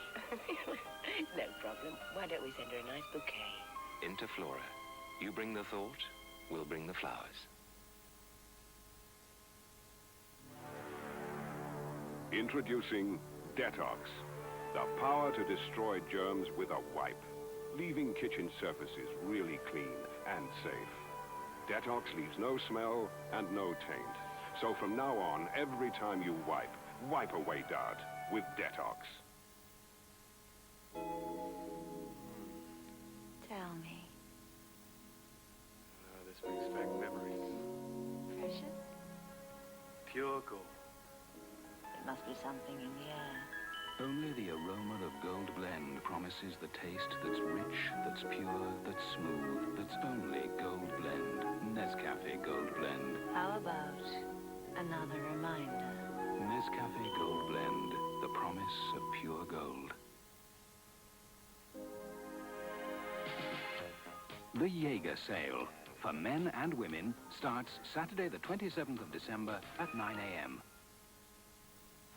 No problem. Why don't we send her a nice bouquet? Into Flora. You bring the thought, we'll bring the flowers. Introducing Detox, the power to destroy germs with a wipe, leaving kitchen surfaces really clean and safe. Detox leaves no smell and no taint. So from now on, every time you wipe, wipe away dirt with Detox. Tell me. This brings back memories. Precious? Pure gold. There must be something in the air. Only the aroma of Gold Blend promises the taste that's rich, that's pure, that's smooth, that's only Gold Blend. Nescafe Gold Blend. How about another reminder? Nescafe Gold Blend, the promise of pure gold. The Jaeger sale for men and women starts Saturday the 27th of December at 9 a.m.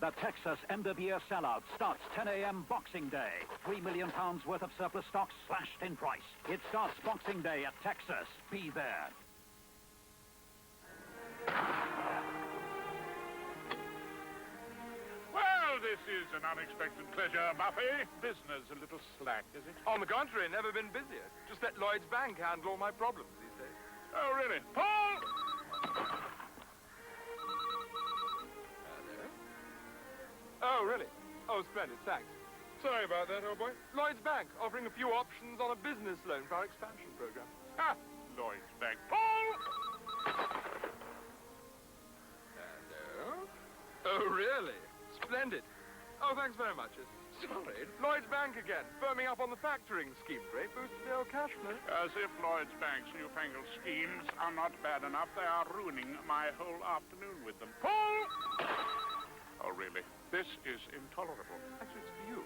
The Texas end-of-year sellout starts 10 a.m. Boxing Day. £3 million worth of surplus stock slashed in price. It starts Boxing Day at Texas. Be there. Well, this is an unexpected pleasure, Buffy. Business a little slack, is it? On the contrary, never been busier. Just let Lloyd's Bank handle all my problems these days. Oh, really? Paul! Oh, really? Oh, splendid, thanks. Sorry about that, old boy. Lloyd's Bank, offering a few options on a business loan for our expansion program. Ha! Lloyd's Bank. Paul! Hello? Oh, really? Splendid. Oh, thanks very much. Sorry. Lloyd's Bank again, firming up on the factoring scheme. Great boost to their cash flow. As if Lloyd's Bank's newfangled schemes are not bad enough, they are ruining my whole afternoon with them. Paul! Oh, really? This is intolerable. Actually, it's for you.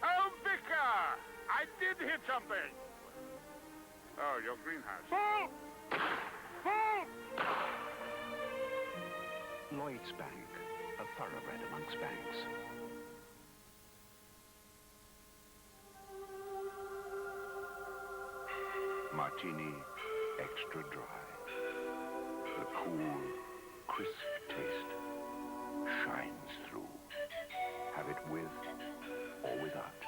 Oh, Vicar! I did hit something! Oh, your greenhouse. Paul! Paul! Lloyd's Bank, a thoroughbred amongst banks. Martini extra dry. The cool, crisp taste shines through. Have it with or without.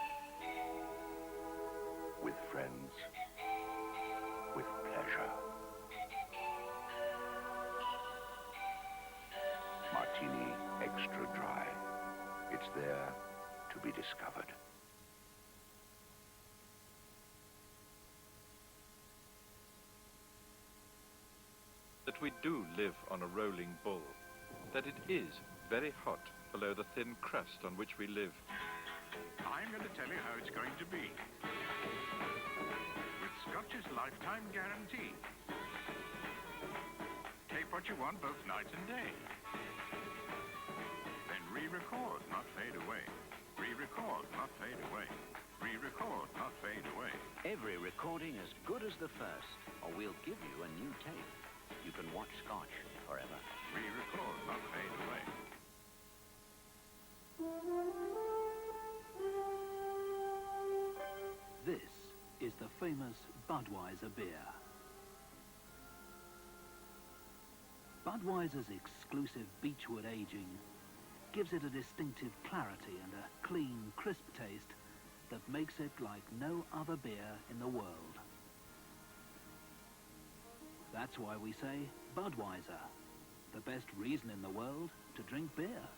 With friends. With pleasure. Martini extra dry. It's there to be discovered. That we do live on a rolling bull, that it is very hot below the thin crust on which we live. I'm going to tell you how it's going to be. With Scotch's lifetime guarantee. Take what you want both night and day. Then re-record, not fade away. Re-record, not fade away. Re-record, not fade away. Every recording as good as the first, or we'll give you a new tape. You can watch Scotch forever. Re-record, not fade away. This is the famous Budweiser beer. Budweiser's exclusive beechwood aging gives it a distinctive clarity and a clean, crisp taste that makes it like no other beer in the world. That's why we say Budweiser, the best reason in the world to drink beer.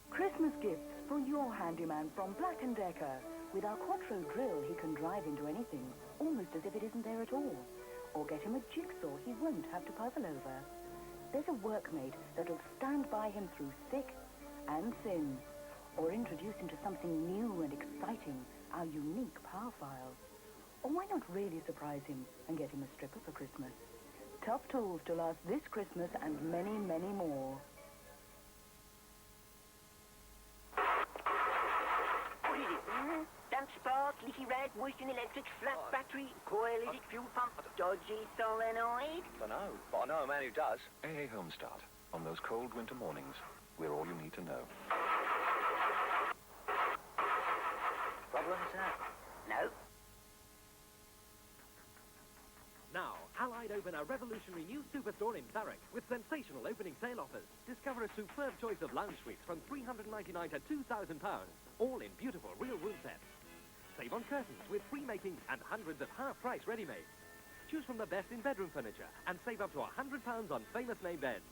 Christmas gifts for your handyman from Black & Decker. With our Quattro drill, he can drive into anything, almost as if it isn't there at all. Or get him a jigsaw he won't have to puzzle over. there's a workmate that'll stand by him through thick and thin, or introduce him to something new and exciting, our unique power file. Or why not really surprise him and get him a stripper for Christmas? Tough tools to last this Christmas and many, many more. What is it? Damp spark, leaky rag, moisture in electric, flat battery, coil, is it fuel pump, dodgy solenoid? Dunno, but I know a man who does. AA Home Start. On those cold winter mornings, we're all you need to know. Problem, sir? No. Now, Allied open a revolutionary new superstore in Thurrock with sensational opening sale offers. Discover a superb choice of lounge suites from £399 to £2,000, all in beautiful real wood sets. Save on curtains with free making and hundreds of half-price ready-mades. Choose from the best in bedroom furniture and save up to £100 on famous name beds.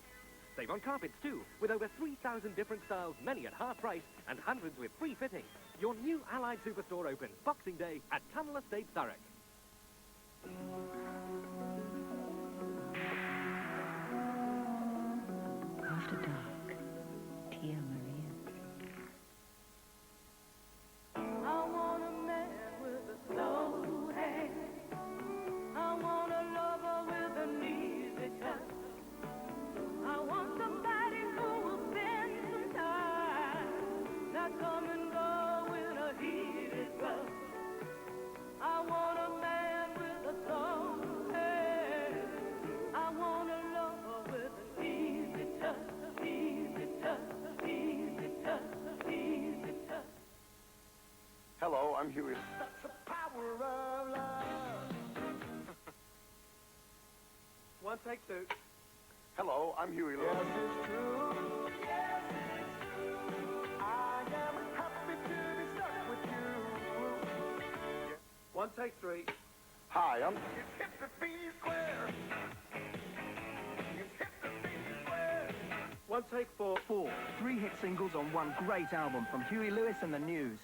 Save on carpets too, with over 3,000 different styles, many at half price and hundreds with free fitting. Your new Allied superstore opens Boxing Day at Tunnel Estate, Thurrock. After dark, Tia Maria. I want a man with a slow hand. I want a lover with an easy touch. I want somebody who will spend some time, not come and go in a heated rush. I want a man with a slow hand. I want a lover with an easy touch, easy touch, easy touch, easy touch. Hello, I'm Huey. That's the power of love. One take two. Hello, I'm Huey Lewis. Yes, it's true. Yes, it's true. I am happy to be stuck with you. One take three. Hi, I'm... It's hip to be square. It's hip to be square. One take four. 3 hit singles on one great album from Huey Lewis and the News.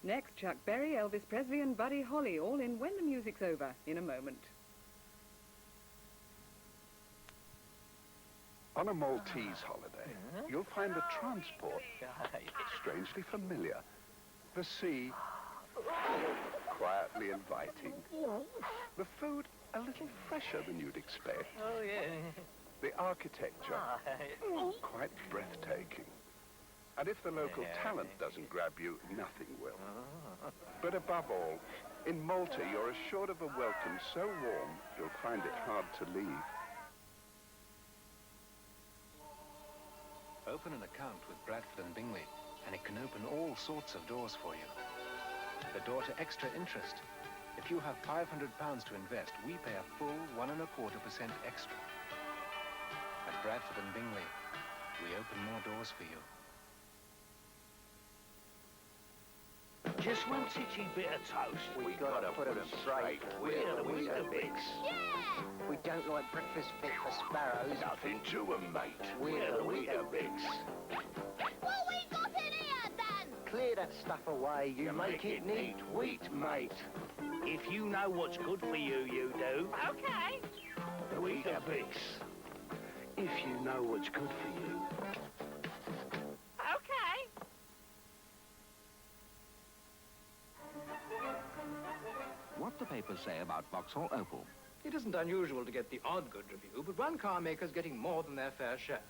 Next, Chuck Berry, Elvis Presley and Buddy Holly, all in When the Music's Over, in a moment. On a Maltese holiday, you'll find the transport strangely familiar. The sea, quietly inviting. The food, a little fresher than you'd expect. Oh, yeah. The architecture, quite breathtaking. And if the local talent doesn't grab you, nothing will. But above all, in Malta, you're assured of a welcome so warm, you'll find it hard to leave. Open an account with Bradford and Bingley, and it can open all sorts of doors for you. The door to extra interest. If you have £500 to invest, we pay a full 1.25% extra. At Bradford and Bingley, we open more doors for you. Just one titchy bit of toast. We gotta put 'em straight. We're the Weetabix. Yeah! We don't like breakfast fit for sparrows. Nothing to 'em, mate. We're the Weetabix. What we got in here, Dan? Clear that stuff away. You make it neat. Wheat, mate. If you know what's good for you, you do. Okay. The Weetabix. If you know what's good for you. Okay. What the papers say about Vauxhall Opel. It isn't unusual to get the odd good review, but one car maker's getting more than their fair share.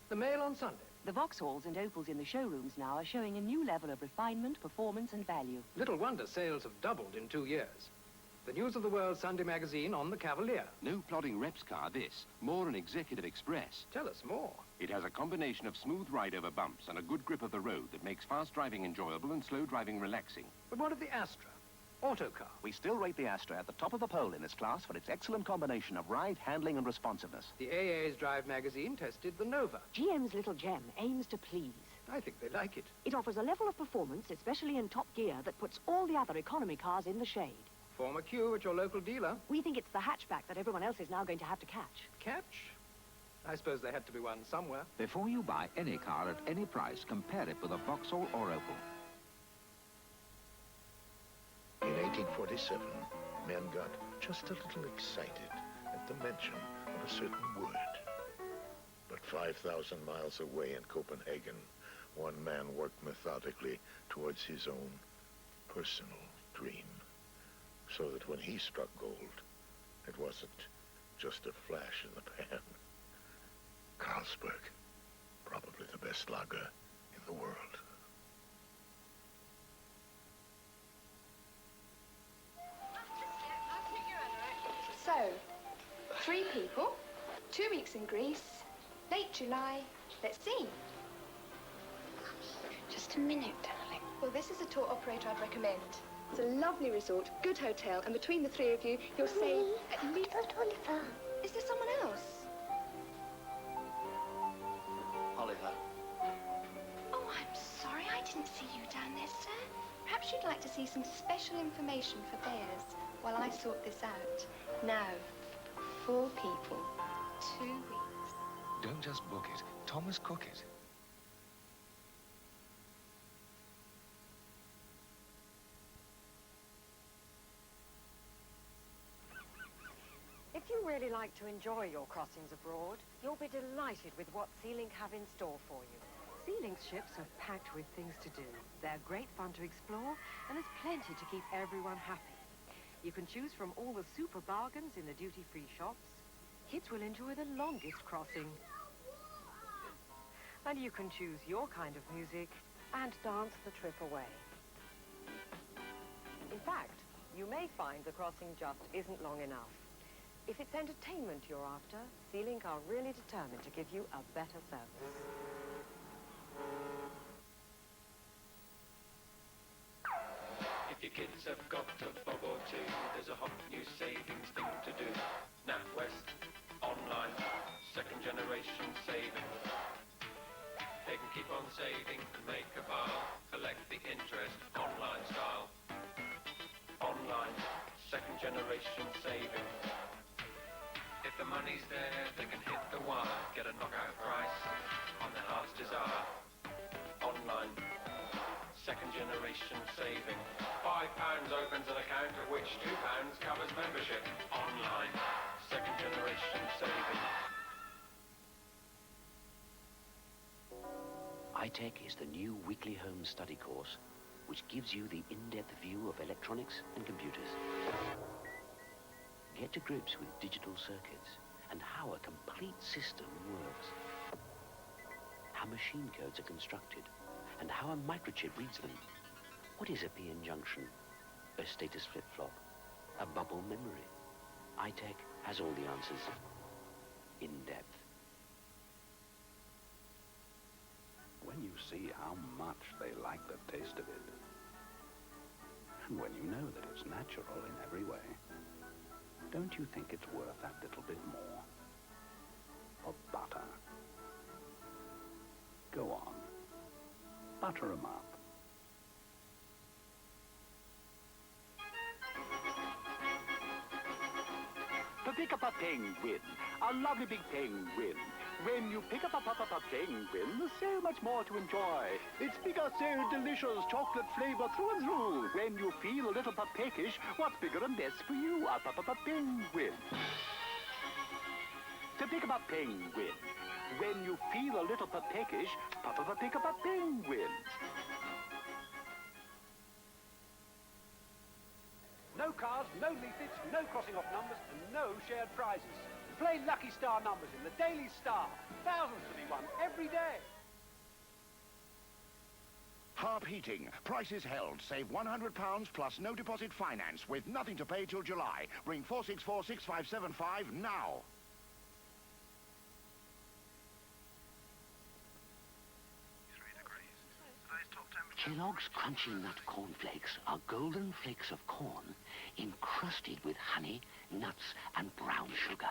The Mail on Sunday. The Vauxhalls and Opels in the showrooms now are showing a new level of refinement, performance and value. Little wonder sales have doubled in 2 years. The News of the World Sunday magazine on the Cavalier. No plodding reps car, this. More an executive express. Tell us more. It has a combination of smooth ride over bumps and a good grip of the road that makes fast driving enjoyable and slow driving relaxing. But what of the Astra? Autocar. We still rate the Astra at the top of the poll in its class for its excellent combination of ride, handling and responsiveness. The AA's Drive magazine tested the Nova. GM's little gem aims to please. I think they like it. It offers a level of performance, especially in top gear, that puts all the other economy cars in the shade. Form a queue at your local dealer. We think it's the hatchback that everyone else is now going to have to catch. Catch? I suppose there had to be one somewhere. Before you buy any car at any price, compare it with a Vauxhall or Opel. In 1847, men got just a little excited at the mention of a certain word. But 5,000 miles away in Copenhagen, one man worked methodically towards his own personal dream, so that when he struck gold, it wasn't just a flash in the pan. Carlsberg, probably the best lager in the world. So, 3 people, 2 weeks in Greece, late July. Let's see. Just a minute, darling. Well, this is a tour operator I'd recommend. It's a lovely resort, good hotel, and between the 3 of you, you'll save at least... Oliver. Is there someone else? Oliver. Oh, I'm sorry, I didn't see you down there, sir. Perhaps you'd like to see some special information for bears while I sort this out. Now, 4 people, 2 weeks. Don't just book it. Thomas Cook it. If you really like to enjoy your crossings abroad, you'll be delighted with what SeaLink have in store for you. SeaLink's ships are packed with things to do. They're great fun to explore, and there's plenty to keep everyone happy. You can choose from all the super bargains in the duty-free shops. Kids will enjoy the longest crossing. And you can choose your kind of music and dance the trip away. In fact, you may find the crossing just isn't long enough. If it's entertainment you're after, SeaLink are really determined to give you a better service. If your kids have got a bob or two, there's a hot new savings thing to do. NatWest, online, second generation saving. They can keep on saving and make a pile, collect the interest, online style. Online, second generation saving. If the money's there, they can hit the wire, get a knockout price on their heart's desire. Online, second generation saving. £5 opens an account, of which £2 covers membership. Online, second generation saving. ITech is the new weekly home study course, which gives you the in-depth view of electronics and computers. Get to grips with digital circuits and how a complete system works. How machine codes are constructed and how a microchip reads them. What is a PN junction? A status flip-flop? A bubble memory? ITech has all the answers. In depth. When you see how much they like the taste of it, and when you know that it's natural in every way, don't you think it's worth that little bit more? For butter. Go on. Butter 'em up. To pick up a penguin, a lovely big penguin. When you pick up a penguin, there's so much more to enjoy. Its bigger, so delicious, chocolate flavor through and through. When you feel a little peckish, what's bigger and best for you? A penguin. To pick up a penguin. When you feel a little peckish, pick up a penguin. No cars, no leaflets, no crossing off numbers, and no shared prizes. Play Lucky Star numbers in the Daily Star. Thousands to be won every day. Harp Heating. Prices held. Save £100 plus no deposit finance with nothing to pay till July. Ring 464-6575 now. Kellogg's Crunchy Nut Cornflakes are golden flakes of corn encrusted with honey, nuts, and brown sugar.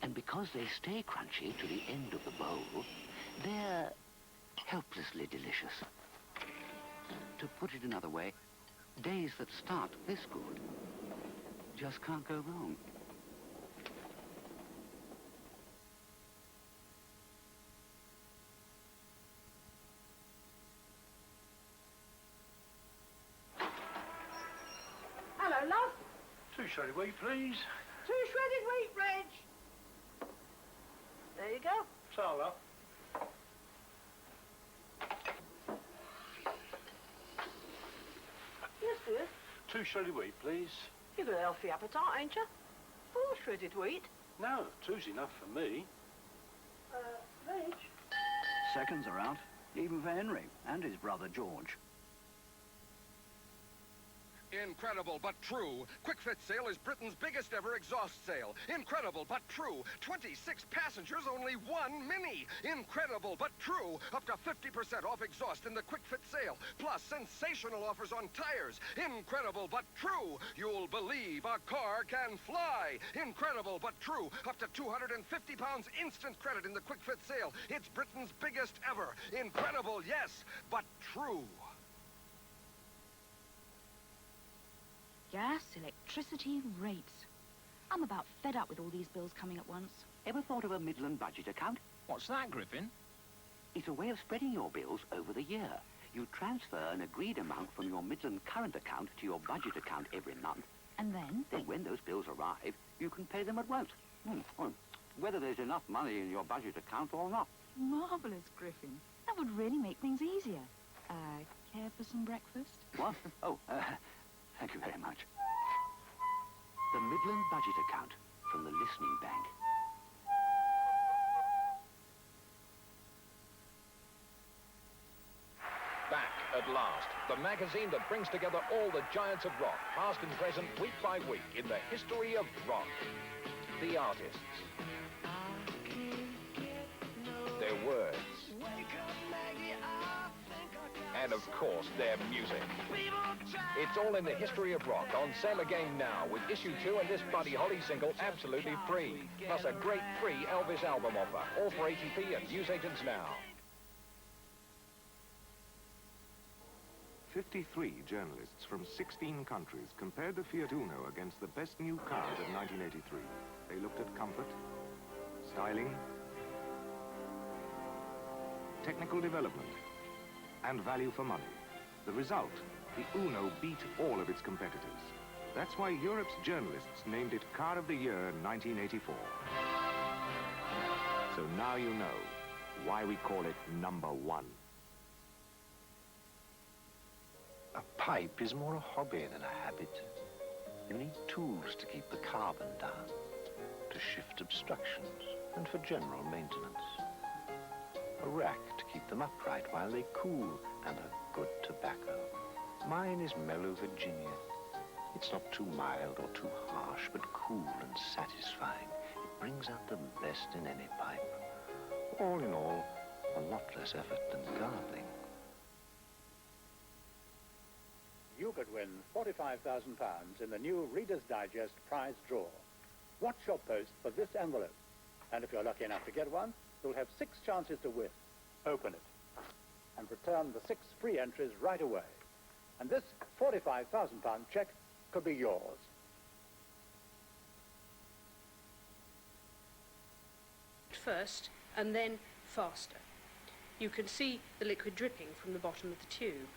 And because they stay crunchy to the end of the bowl, they're helplessly delicious. To put it another way, days that start this good just can't go wrong. shredded wheat, please. 2 shredded wheat, Reg. There you go. Sala. Yes, dear. 2 shredded wheat, please. You've got a healthy appetite, ain't you? 4 shredded wheat. No, 2's enough for me. Reg. Seconds are out, even for Henry and his brother George. Incredible but true. Quick Fit Sale is Britain's biggest ever exhaust sale. Incredible but true. 26 passengers, only 1 Mini. Incredible but true. Up to 50% off exhaust in the Quick Fit Sale. Plus sensational offers on tires. Incredible but true. You'll believe a car can fly. Incredible but true. Up to £250 instant credit in the Quick Fit Sale. It's Britain's biggest ever. Incredible, yes, but true. Gas, electricity, rates. I'm about fed up with all these bills coming at once. Ever thought of a Midland budget account? What's that, Griffin? It's a way of spreading your bills over the year. You transfer an agreed amount from your Midland current account to your budget account every month. And then? Then when those bills arrive, you can pay them at once. Whether there's enough money in your budget account or not. Marvellous, Griffin. That would really make things easier. Care for some breakfast? What? Thank you very much. The Midland budget account from the Listening Bank. Back at last, the magazine that brings together all the giants of rock, past and present, week by week, in the history of rock. The artists, their words, and of course, their music. It's all in the history of rock on sale again now with issue 2 and this Buddy Holly single absolutely free. Plus a great free Elvis album offer. All for ATP and newsagents now. 53 journalists from 16 countries compared the Fiat Uno against the best new cars of 1983. They looked at comfort, styling, technical development, and value for money. The result, the Uno beat all of its competitors. That's why Europe's journalists named it Car of the Year 1984. So now you know why we call it #1. A pipe is more a hobby than a habit. You need tools to keep the carbon down, to shift obstructions, and for general maintenance. A rack to keep them upright while they cool, and a good tobacco. Mine is mellow Virginia. It's not too mild or too harsh, but cool and satisfying. It brings out the best in any pipe. All in all, a lot less effort than gardening. You could win £45,000 in the new Reader's Digest prize draw. Watch your post for this envelope. And if you're lucky enough to get one, you'll have 6 chances to win. Open it and return the 6 free entries right away. And this £45,000 cheque could be yours. First, and then faster. You can see the liquid dripping from the bottom of the tube.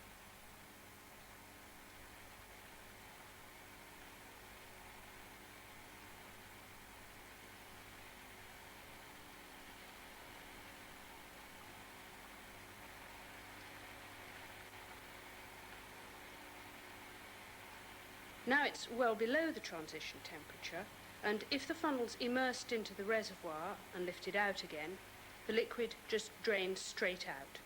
Now it's well below the transition temperature, and if the funnel's immersed into the reservoir and lifted out again, the liquid just drains straight out.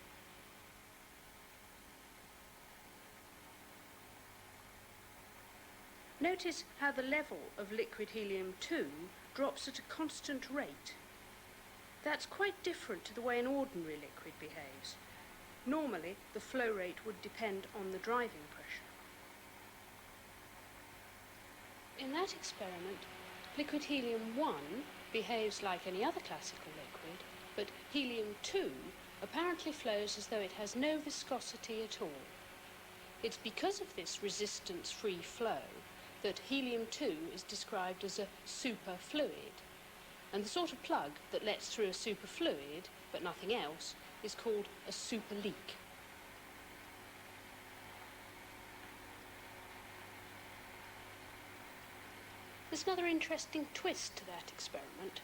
Notice how the level of liquid helium-2 drops at a constant rate. That's quite different to the way an ordinary liquid behaves. Normally, the flow rate would depend on the driving pressure. In that experiment, liquid helium-1 behaves like any other classical liquid, but helium-2 apparently flows as though it has no viscosity at all. It's because of this resistance-free flow that helium-2 is described as a superfluid, and the sort of plug that lets through a superfluid, but nothing else, is called a superleak. There's another interesting twist to that experiment.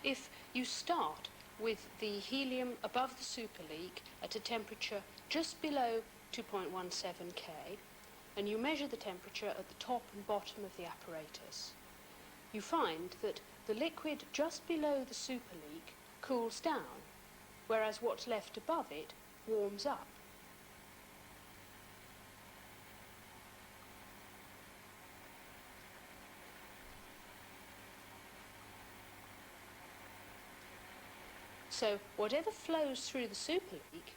If you start with the helium above the superleak at a temperature just below 2.17 K, and you measure the temperature at the top and bottom of the apparatus, you find that the liquid just below the superleak cools down, whereas what's left above it warms up. So whatever flows through the superleak,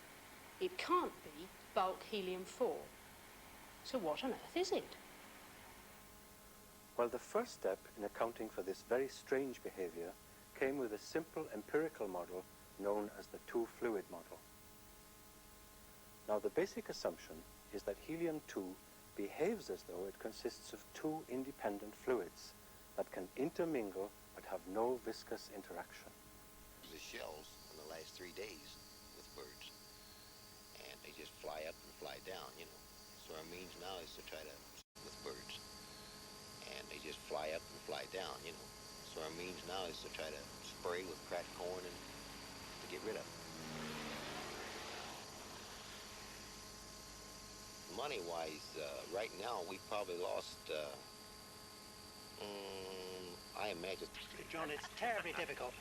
it can't be bulk helium-4. So what on earth is it? Well, the first step in accounting for this very strange behavior came with a simple empirical model known as the two-fluid model. Now, the basic assumption is that helium-2 behaves as though it consists of two independent fluids that can intermingle but have no viscous interaction. The shells in the last 3 days with birds, and they just fly up and fly down, you know. So our means now is to try to with birds, and they just fly up and fly down, you know. So our means now is to try to spray with cracked corn and to get rid of it. Money-wise, right now we've probably lost. I imagine. John, it's terribly difficult.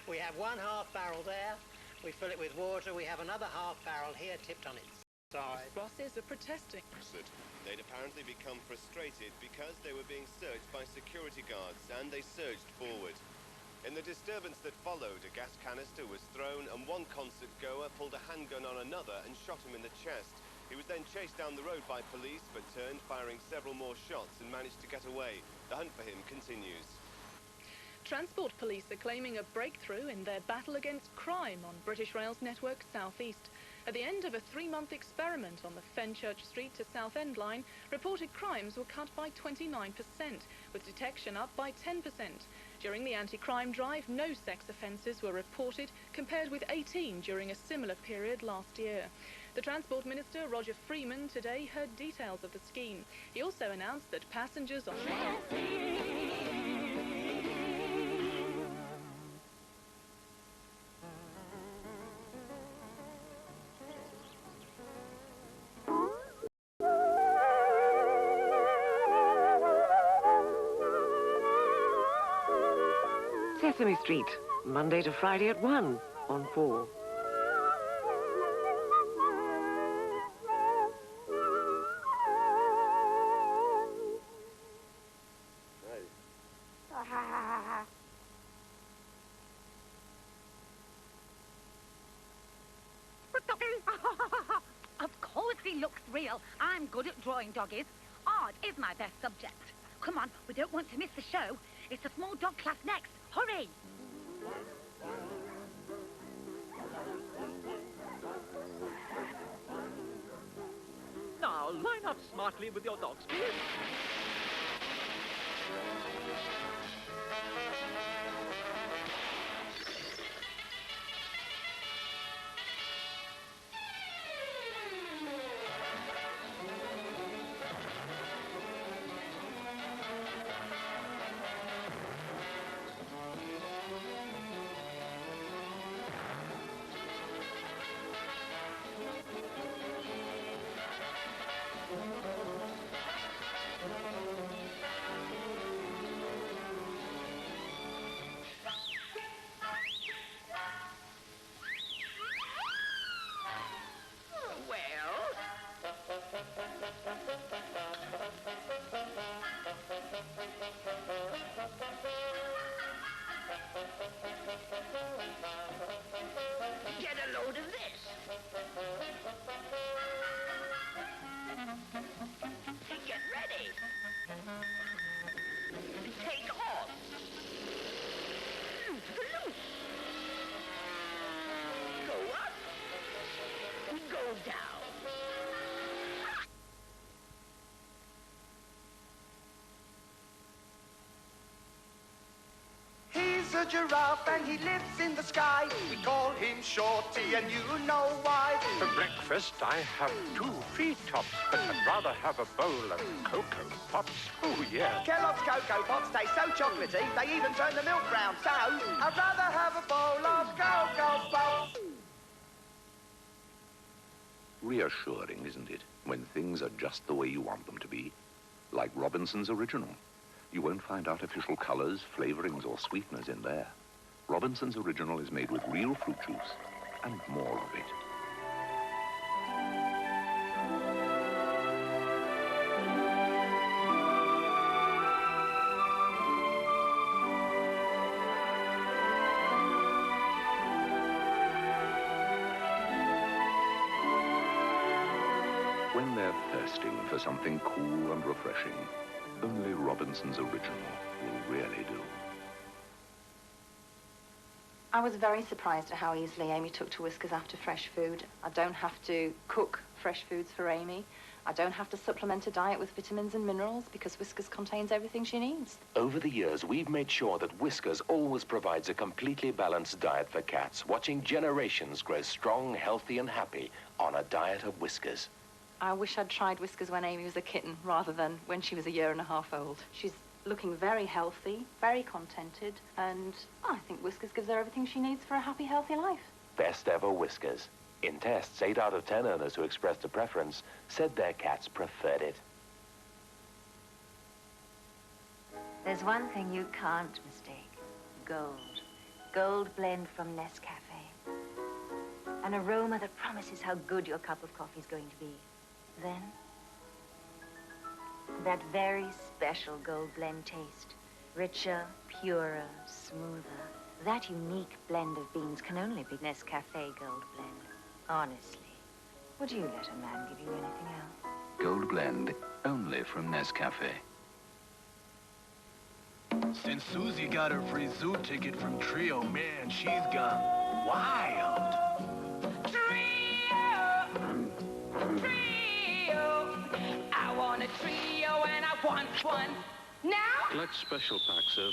We have one half barrel there, we fill it with water, we have another half barrel here tipped on its side. Bosses are protesting. They'd apparently become frustrated because they were being searched by security guards, and they surged forward. In the disturbance that followed, a gas canister was thrown, and one concert goer pulled a handgun on another and shot him in the chest. He was then chased down the road by police, but turned, firing several more shots, and managed to get away. The hunt for him continues. Transport police are claiming a breakthrough in their battle against crime on British Rail's network South East. At the end of a 3-month experiment on the Fenchurch Street to Southend line, reported crimes were cut by 29%, with detection up by 10%. During the anti-crime drive, no sex offences were reported, compared with 18 during a similar period last year. The Transport Minister, Roger Freeman, today heard details of the scheme. He also announced that passengers on... Sesame Street, Monday to Friday at 1 on 4. Of course he looks real. I'm good at drawing doggies. Art is my best subject. Come on, we don't want to miss the show. It's the small dog class next. Hurry! Now, line up smartly with your dogs, please. Get a load of this. Get ready. Take off. Loose. Go up. Go down. He's a giraffe and he lives in the sky. We call him Shorty and you know why. For breakfast I have 2 feet tops, but I'd rather have a bowl of Cocoa Pops. Oh, yeah. Kellogg's Cocoa Pops taste so chocolatey, they even turn the milk brown. So, I'd rather have a bowl of Cocoa Pops. Reassuring, isn't it, when things are just the way you want them to be? Like Robinson's Original. You won't find artificial colors, flavorings, or sweeteners in there. Robinson's Original is made with real fruit juice and more of it. When they're thirsting for something cool and refreshing, only Robinson's Original will really do. I was very surprised at how easily Amy took to Whiskers after fresh food. I don't have to cook fresh foods for Amy. I don't have to supplement a diet with vitamins and minerals because Whiskers contains everything she needs. Over the years, we've made sure that Whiskers always provides a completely balanced diet for cats, watching generations grow strong, healthy, and happy on a diet of Whiskers. I wish I'd tried Whiskers when Amy was a kitten rather than when she was 1.5 years old. She's looking very healthy, very contented, and I think Whiskers gives her everything she needs for a happy, healthy life. Best ever Whiskers. In tests, 8 out of 10 owners who expressed a preference said their cats preferred it. There's one thing you can't mistake. Gold. Gold blend from Nescafe. An aroma that promises how good your cup of coffee is going to be. Then, that very special gold blend taste. Richer, purer, smoother. That unique blend of beans can only be Nescafe Gold Blend. Honestly, would you let a man give you anything else? Gold Blend, only from Nescafe. Since Susie got her free zoo ticket from Trio, man, she's gone wild. I want a trio and I want one now. Collect special packs of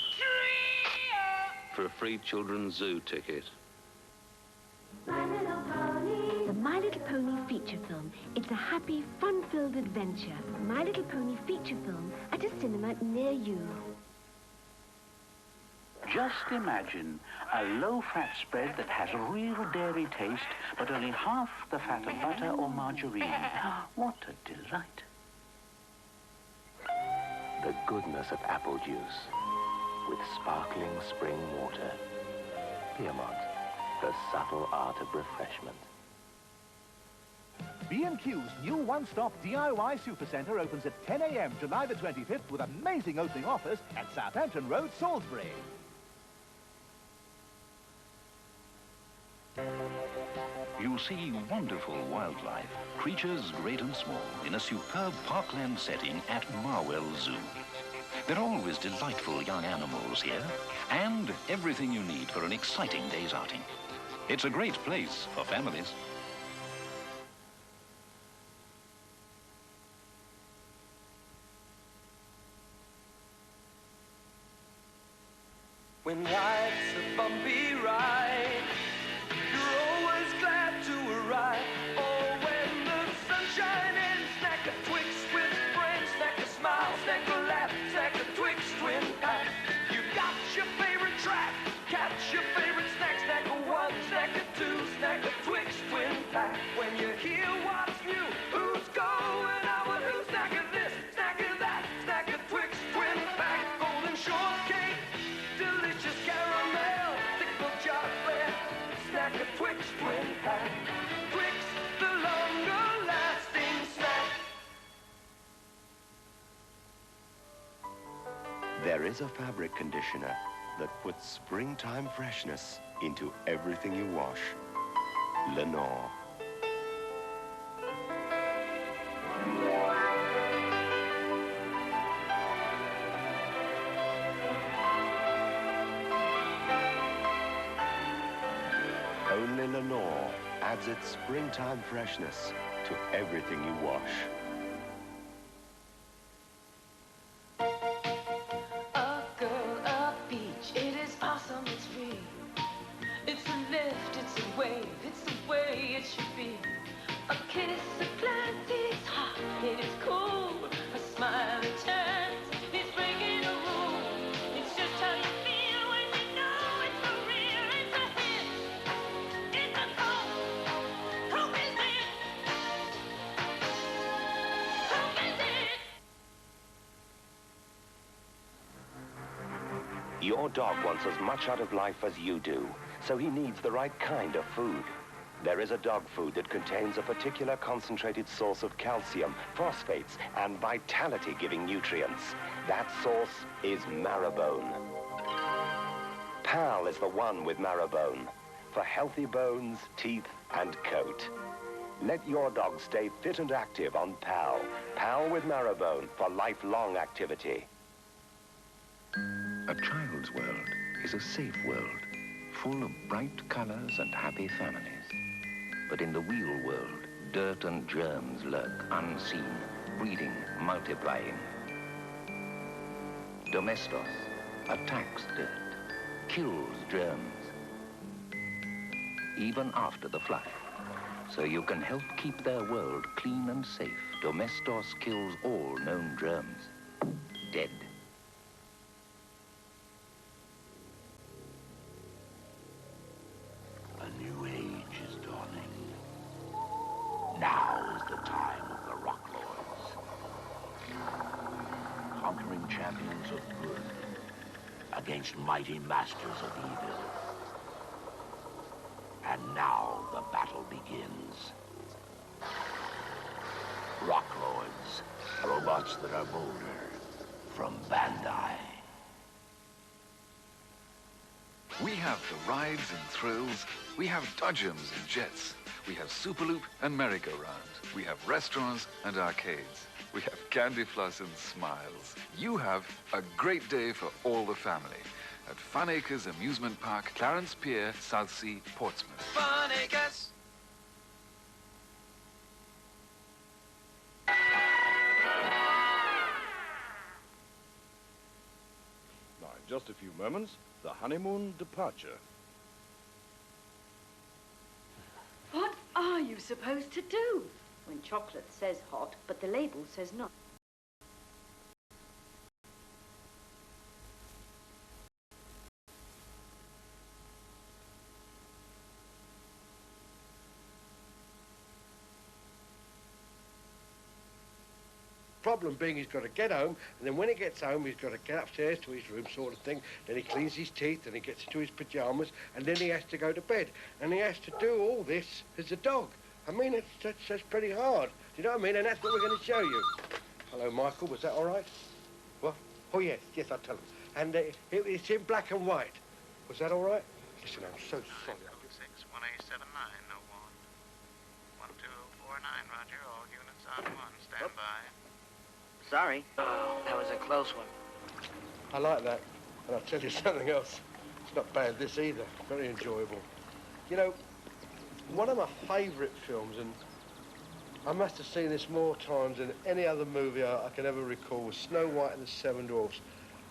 for a free children's zoo ticket. The My Little Pony feature film. It's a happy, fun-filled adventure. My Little Pony feature film at a cinema near you. Just imagine a low-fat spread that has a real dairy taste, but only half the fat of butter or margarine. What a delight. The goodness of apple juice with sparkling spring water. Piermont, the subtle art of refreshment. B&Q's new one-stop DIY Supercentre opens at 10 a.m. July the 25th with amazing opening offers at Southampton Road, Salisbury. You'll see wonderful wildlife, creatures great and small, in a superb parkland setting at Marwell Zoo. There are always delightful young animals here, and everything you need for an exciting day's outing. It's a great place for families. When life's a bumpy ride, you're always glad to arrive. Oh, when the sunshine ends, snack a Twix with friends, snack a smile, snack a laugh, snack a Twix twin pack. You got your favorite track, catch your favorite snack, snack a 1, snack a 2, snack a Twix twin pack. When you hear what's new, who's going out with who, snack a this, snack a that, snack a Twix twin pack. Golden shortcake, delicious caramel, thick milk chocolate, snack a Twix twin pack. Twix, the longer lasting snack. There is a fabric conditioner that puts springtime freshness into everything you wash. Lenore. Only Lenore adds its springtime freshness to everything you wash. A girl, a peach, it is awesome, it's Your dog wants as much out of life as you do, so he needs the right kind of food. There is a dog food that contains a particular concentrated source of calcium, phosphates, and vitality-giving nutrients. That source is marrowbone. Pal is the one with marrowbone, for healthy bones, teeth, and coat. Let your dog stay fit and active on Pal. Pal with marrowbone for lifelong activity. A child's world is a safe world, full of bright colors and happy families. But in the real world, dirt and germs lurk unseen, breeding, multiplying. Domestos attacks dirt, kills germs, even after the flush. So you can help keep their world clean and safe. Domestos kills all known germs. Dead. A new age is dawning. Now is the time of the Rock Lords. Conquering champions of good against mighty masters of evil. And now the battle begins. Rock Lords, robots that are bolder, from Bandai. We have the rides and thrills. We have dodgems and jets. We have Superloop and merry-go-round. We have restaurants and arcades. We have candy floss and smiles. You have a great day for all the family at Fun Acres Amusement Park, Clarence Pier, Southsea, Portsmouth. Fun Acres. Now, in just a few moments, the honeymoon departure. What are you supposed to do when chocolate says hot, but the label says not? Problem being he's got to get home, and then when he gets home he's got to get upstairs to his room sort of thing, then he cleans his teeth, and he gets into his pyjamas, and then he has to go to bed. And he has to do all this as a dog. I mean, that's pretty hard. Do you know what I mean? And that's what we're going to show you. Hello, Michael, was that all right? What? Oh, yes, I'll tell him. And it's in black and white. Was that all right? Listen, I'm so sorry. 1A7901. 1249, Roger. All units on one. Stand by. Sorry. Oh, that was a close one. I like that. And I'll tell you something else. It's not bad, this either. Very enjoyable. You know, one of my favourite films, and I must have seen this more times than any other movie I can ever recall, was Snow White and the Seven Dwarfs.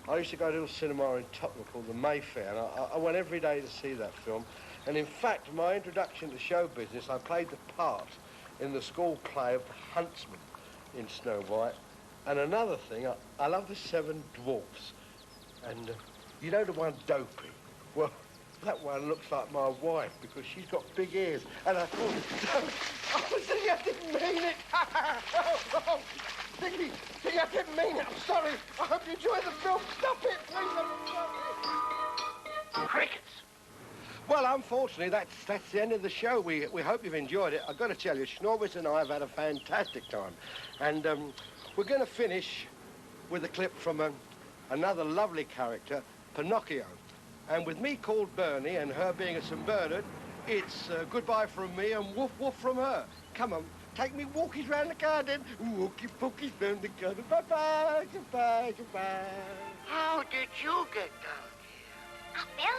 I used to go to a cinema in Tottenham called the Mayfair, and I went every day to see that film. And in fact, my introduction to show business, I played the part in the school play of the Huntsman in Snow White. And another thing, I love the Seven Dwarfs. And you know the one Dopey? Well, that one looks like my wife because she's got big ears. And I thought, oh, Ziggy, I didn't mean it. Oh, Ziggy, I didn't mean it. I'm sorry. I hope you enjoy the film. Stop it, please. I'm sorry. Crickets. Well, unfortunately, that's the end of the show. We hope you've enjoyed it. I've got to tell you, Schnorbis and I have had a fantastic time. And we're going to finish with a clip from another lovely character, Pinocchio. And with me called Bernie and her being a St. Bernard, it's goodbye from me and woof woof from her. Come on, take me walkies round the garden. Walkie pookies round the garden. Bye-bye, goodbye, goodbye. How did you get down here?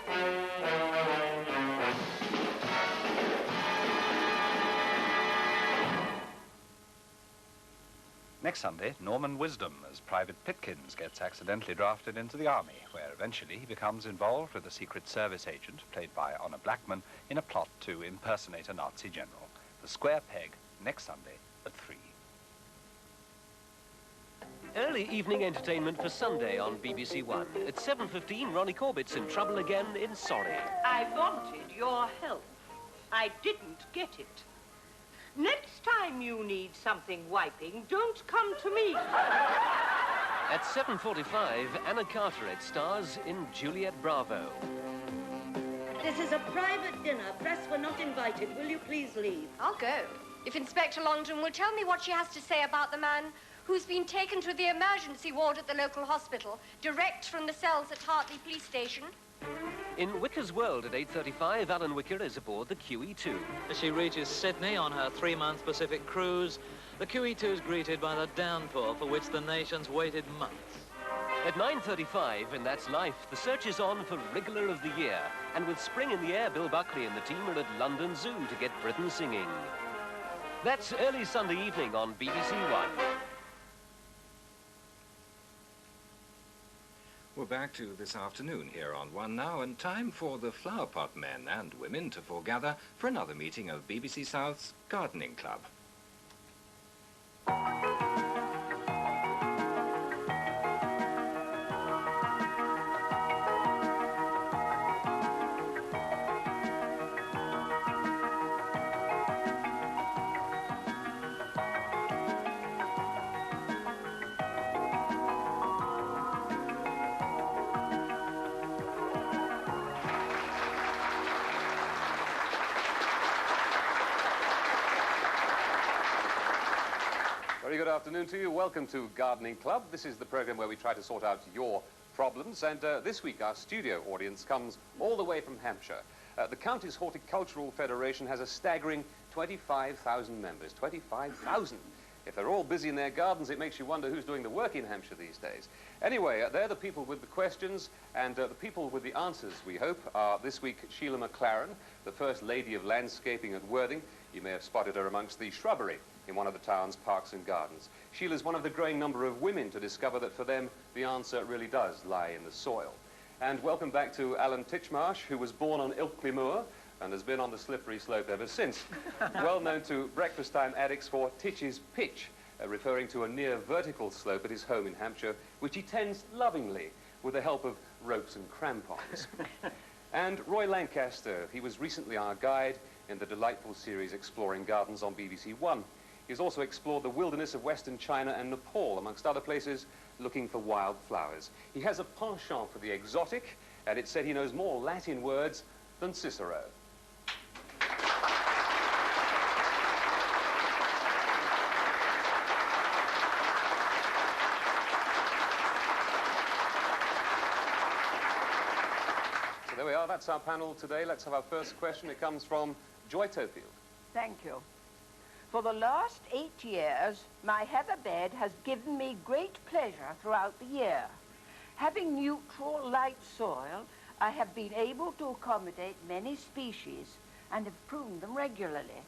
Next Sunday, Norman Wisdom as Private Pitkins gets accidentally drafted into the army, where eventually he becomes involved with a Secret Service agent, played by Honor Blackman, in a plot to impersonate a Nazi general. The Square Peg, next Sunday at 3. Early evening entertainment for Sunday on BBC One. At 7:15, Ronnie Corbett's in trouble again in Sorry. I wanted your help. I didn't get it. Next time you need something wiping, don't come to me. At 7:45, Anna Carteret stars in Juliet Bravo. This is a private dinner. Press were not invited. Will you please leave? I'll go. If Inspector Longdon will tell me what she has to say about the man who's been taken to the emergency ward at the local hospital, direct from the cells at Hartley Police Station. In Wicker's World at 8:35, Alan Wicker is aboard the QE2. As she reaches Sydney on her 3-month Pacific cruise, the QE2 is greeted by the downpour for which the nation's waited months. At 9:35, and that's life, the search is on for Wriggler of the Year. And with spring in the air, Bill Buckley and the team are at London Zoo to get Britain singing. That's early Sunday evening on BBC One. We're back to this afternoon here on One Now, and time for the Flower Pot men and women to foregather for another meeting of BBC South's Gardening Club. Very good afternoon to you. Welcome to Gardening Club. This is the program where we try to sort out your problems. And this week our studio audience comes all the way from Hampshire. The Counties Horticultural Federation has a staggering 25,000 members. 25,000. If they're all busy in their gardens, it makes you wonder who's doing the work in Hampshire these days. Anyway, they're the people with the questions, and the people with the answers, we hope, are this week Sheila McLaren, the First Lady of Landscaping at Worthing. You may have spotted her amongst the shrubbery in one of the town's parks and gardens. Sheila's one of the growing number of women to discover that for them the answer really does lie in the soil. And welcome back to Alan Titchmarsh, who was born on Ilkley Moor and has been on the slippery slope ever since. Well known to breakfast time addicts for Titch's Pitch, referring to a near vertical slope at his home in Hampshire, which he tends lovingly with the help of ropes and crampons. And Roy Lancaster, he was recently our guide in the delightful series Exploring Gardens on BBC One. He's also explored the wilderness of Western China and Nepal, amongst other places, looking for wild flowers. He has a penchant for the exotic, and it's said he knows more Latin words than Cicero. So there we are, that's our panel today. Let's have our first question. It comes from Joy Tofield. Thank you. For the last 8 years, my heather bed has given me great pleasure throughout the year. Having neutral, light soil, I have been able to accommodate many species and have pruned them regularly.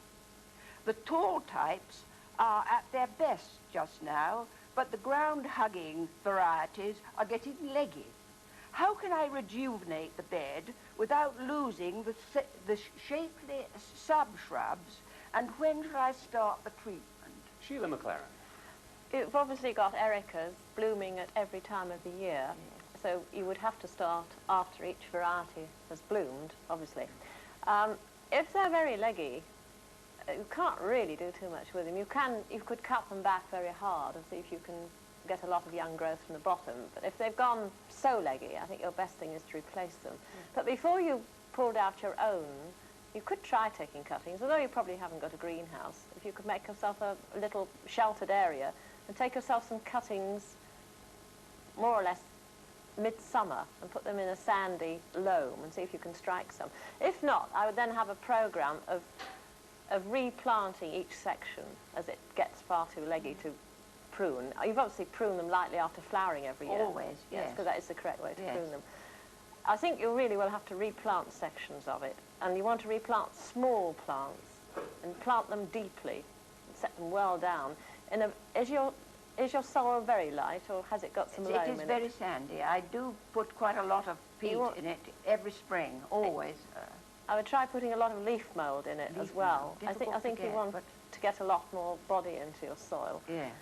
The tall types are at their best just now, but the ground-hugging varieties are getting leggy. How can I rejuvenate the bed without losing the shapely sub-shrubs, and when should I start the treatment? Sheila McLaren. You've obviously got ericas blooming at every time of the year, so you would have to start after each variety has bloomed, obviously. If they're very leggy, you can't really do too much with them. You could cut them back very hard and see if you can get a lot of young growth from the bottom. But if they've gone so leggy, I think your best thing is to replace them. But before you pulled out your own, you could try taking cuttings, although you probably haven't got a greenhouse. If you could make yourself a little sheltered area and take yourself some cuttings more or less midsummer and put them in a sandy loam and see if you can strike some. If not, I would then have a programme of replanting each section as it gets far too leggy to prune. You've obviously pruned them lightly after flowering every year. Always, yes. Because that is the correct way to prune them. I think you really will have to replant sections of it, and you want to replant small plants and plant them deeply and set them well down. Is your soil very light, or has it got some loam in it? It is very sandy. I do put quite a lot of peat in it every spring, always. I would try putting a lot of leaf mould in it as well. I think you want to get a lot more body into your soil. Yes.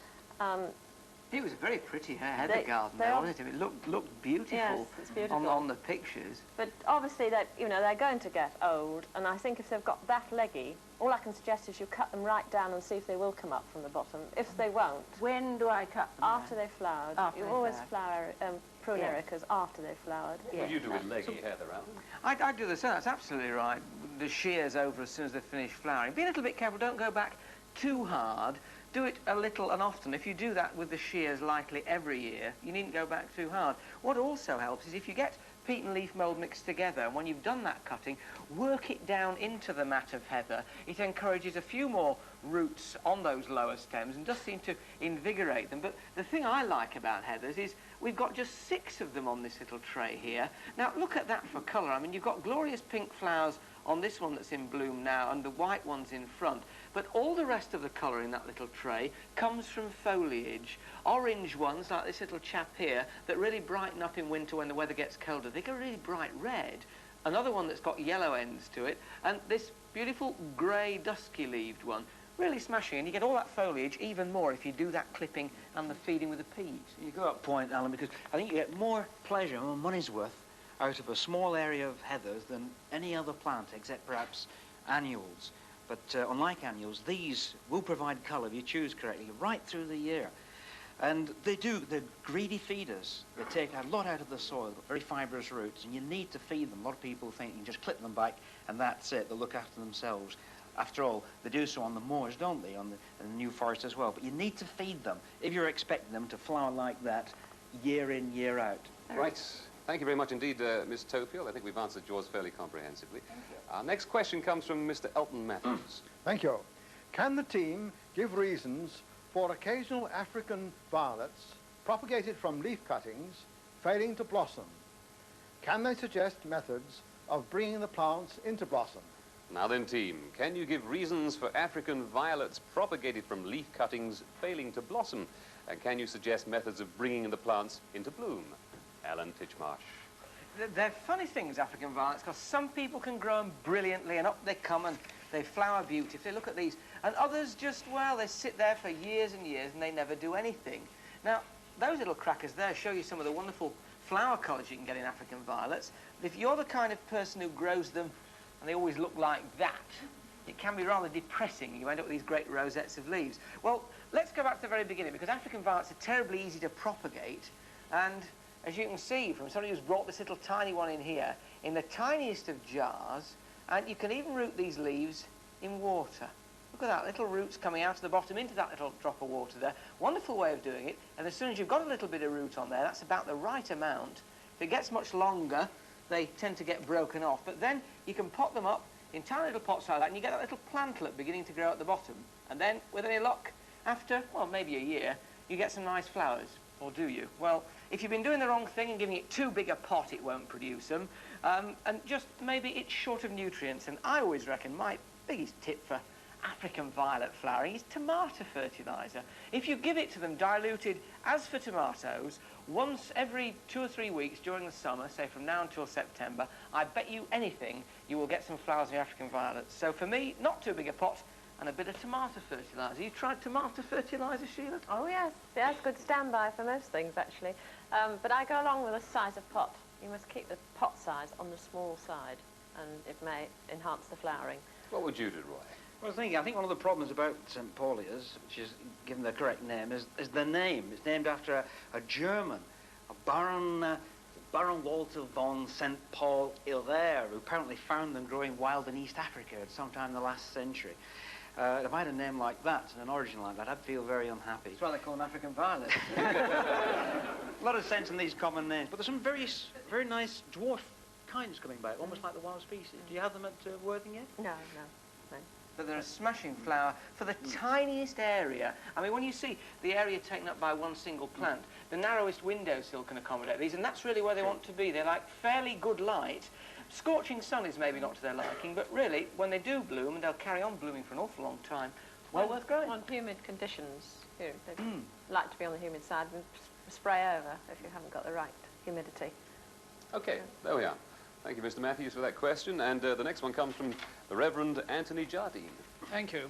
It was a very pretty heather garden, wasn't it? It looked beautiful, yes, it's beautiful. On the pictures. But obviously, they're going to get old, and I think if they've got that leggy, all I can suggest is you cut them right down and see if they will come up from the bottom. If they won't... When do I cut them? After they've flowered. You always flower prune ericas after they've flowered. What would you do with leggy heather, Alan? I'd do the same. That's absolutely right. The shears over as soon as they finish flowering. Be a little bit careful. Don't go back too hard. Do it a little and often. If you do that with the shears lightly every year, you needn't go back too hard. What also helps is if you get peat and leaf mould mixed together, and when you've done that cutting, work it down into the mat of heather. It encourages a few more roots on those lower stems and does seem to invigorate them. But the thing I like about heathers is we've got just 6 of them on this little tray here. Now, look at that for colour. I mean, you've got glorious pink flowers on this one that's in bloom now and the white ones in front. But all the rest of the colour in that little tray comes from foliage. Orange ones, like this little chap here, that really brighten up in winter when the weather gets colder. They go really bright red. Another one that's got yellow ends to it. And this beautiful grey, dusky-leaved one, really smashing. And you get all that foliage even more if you do that clipping and the feeding with the peat. You got a point, Alan, because I think you get more pleasure, more money's worth, out of a small area of heathers than any other plant, except perhaps annuals. But unlike annuals, these will provide colour, if you choose correctly, right through the year. And they're greedy feeders. They take a lot out of the soil, got very fibrous roots, and you need to feed them. A lot of people think you can just clip them back and that's it, they'll look after themselves. After all, they do so on the moors, don't they, on the New Forest as well. But you need to feed them if you're expecting them to flower like that year in, year out. Right. Thank you very much indeed, Ms. Tofield. I think we've answered yours fairly comprehensively. Our next question comes from Mr. Elton Matthews. Thank you. Can the team give reasons for occasional African violets propagated from leaf cuttings failing to blossom? Can they suggest methods of bringing the plants into blossom? Now then, team, can you give reasons for African violets propagated from leaf cuttings failing to blossom? And can you suggest methods of bringing the plants into bloom? Alan Titchmarsh. They're funny things, African violets, because some people can grow them brilliantly and up they come and they flower beautifully. Look at these. And others just, well, they sit there for years and years and they never do anything. Now, those little crackers there show you some of the wonderful flower colours you can get in African violets. But if you're the kind of person who grows them and they always look like that, it can be rather depressing. You end up with these great rosettes of leaves. Well, let's go back to the very beginning, because African violets are terribly easy to propagate. And as you can see from somebody who's brought this little tiny one in here, in the tiniest of jars, and you can even root these leaves in water. Look at that, little roots coming out of the bottom into that little drop of water there. Wonderful way of doing it, and as soon as you've got a little bit of root on there, that's about the right amount. If it gets much longer, they tend to get broken off, but then you can pot them up in tiny little pots like that, and you get that little plantlet beginning to grow at the bottom. And then, with any luck, after, well, maybe a year, you get some nice flowers. Or do you? Well, if you've been doing the wrong thing and giving it too big a pot, it won't produce them. And just maybe it's short of nutrients. And I always reckon my biggest tip for African violet flowering is tomato fertiliser. If you give it to them diluted, as for tomatoes, once every 2 or 3 weeks during the summer, say from now until September, I bet you anything you will get some flowers in African violets. So for me, not too big a pot, and a bit of tomato fertiliser. You tried tomato fertiliser, Sheila? Oh, yes. That's good standby for most things, actually. But I go along with the size of pot. You must keep the pot size on the small side, and it may enhance the flowering. What would you do, Roy? Well, I think one of the problems about St. Paulias, which is given the correct name, is the name. It's named after a German, a Baron Walter von St. Paul Hilaire, who apparently found them growing wild in East Africa at some time in the last century. If I had a name like that and an origin like that, I'd feel very unhappy. That's why they call them African violets. A lot of sense in these common names, but there's some very nice dwarf kinds coming back, almost like the wild species. Do you have them at Worthing yet? No. But they're a smashing flower for the tiniest area. I mean, when you see the area taken up by one single plant, the narrowest windowsill can accommodate these, and that's really where they want to be. They like fairly good light. Scorching sun is maybe not to their liking, but really, when they do bloom, and they'll carry on blooming for an awful long time, well worth growing. On humid conditions, they like to be on the humid side and spray over if you haven't got the right humidity. Okay, there we are. Thank you, Mr. Matthews, for that question. And the next one comes from the Reverend Anthony Jardine. Thank you.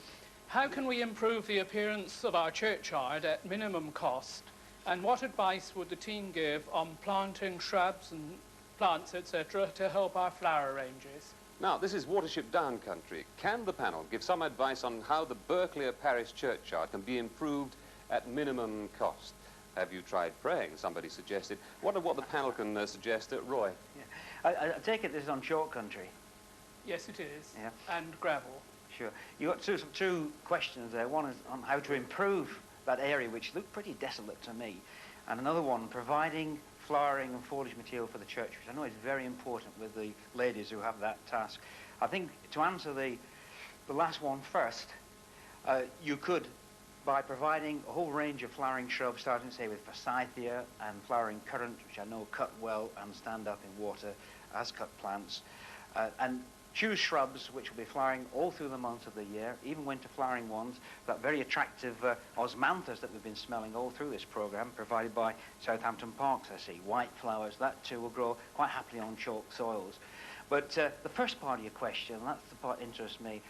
How can we improve the appearance of our churchyard at minimum cost And what advice would the team give on planting shrubs and plants, etc., to help our flower ranges? Now, this is Watership Down country. Can the panel give some advice on how the Berkeley Parish churchyard can be improved at minimum cost? Have you tried praying? Somebody suggested. Wonder what the panel can suggest. Roy? I take it this is on chalk country. Yes, it is. Yeah. And gravel. Sure. You've got two questions there. One is on how to improve that area, which looked pretty desolate to me. And another one, providing flowering and foliage material for the church, which I know is very important with the ladies who have that task. I think to answer the last one first, you could, by providing a whole range of flowering shrubs, starting, say, with forsythia and flowering currant, which I know cut well and stand up in water as cut plants, and choose shrubs which will be flowering all through the months of the year, even winter flowering ones, that very attractive osmanthus that we've been smelling all through this programme, provided by Southampton Parks, I see. White flowers, that too will grow quite happily on chalk soils. But the first part of your question, and that's the part that interests me,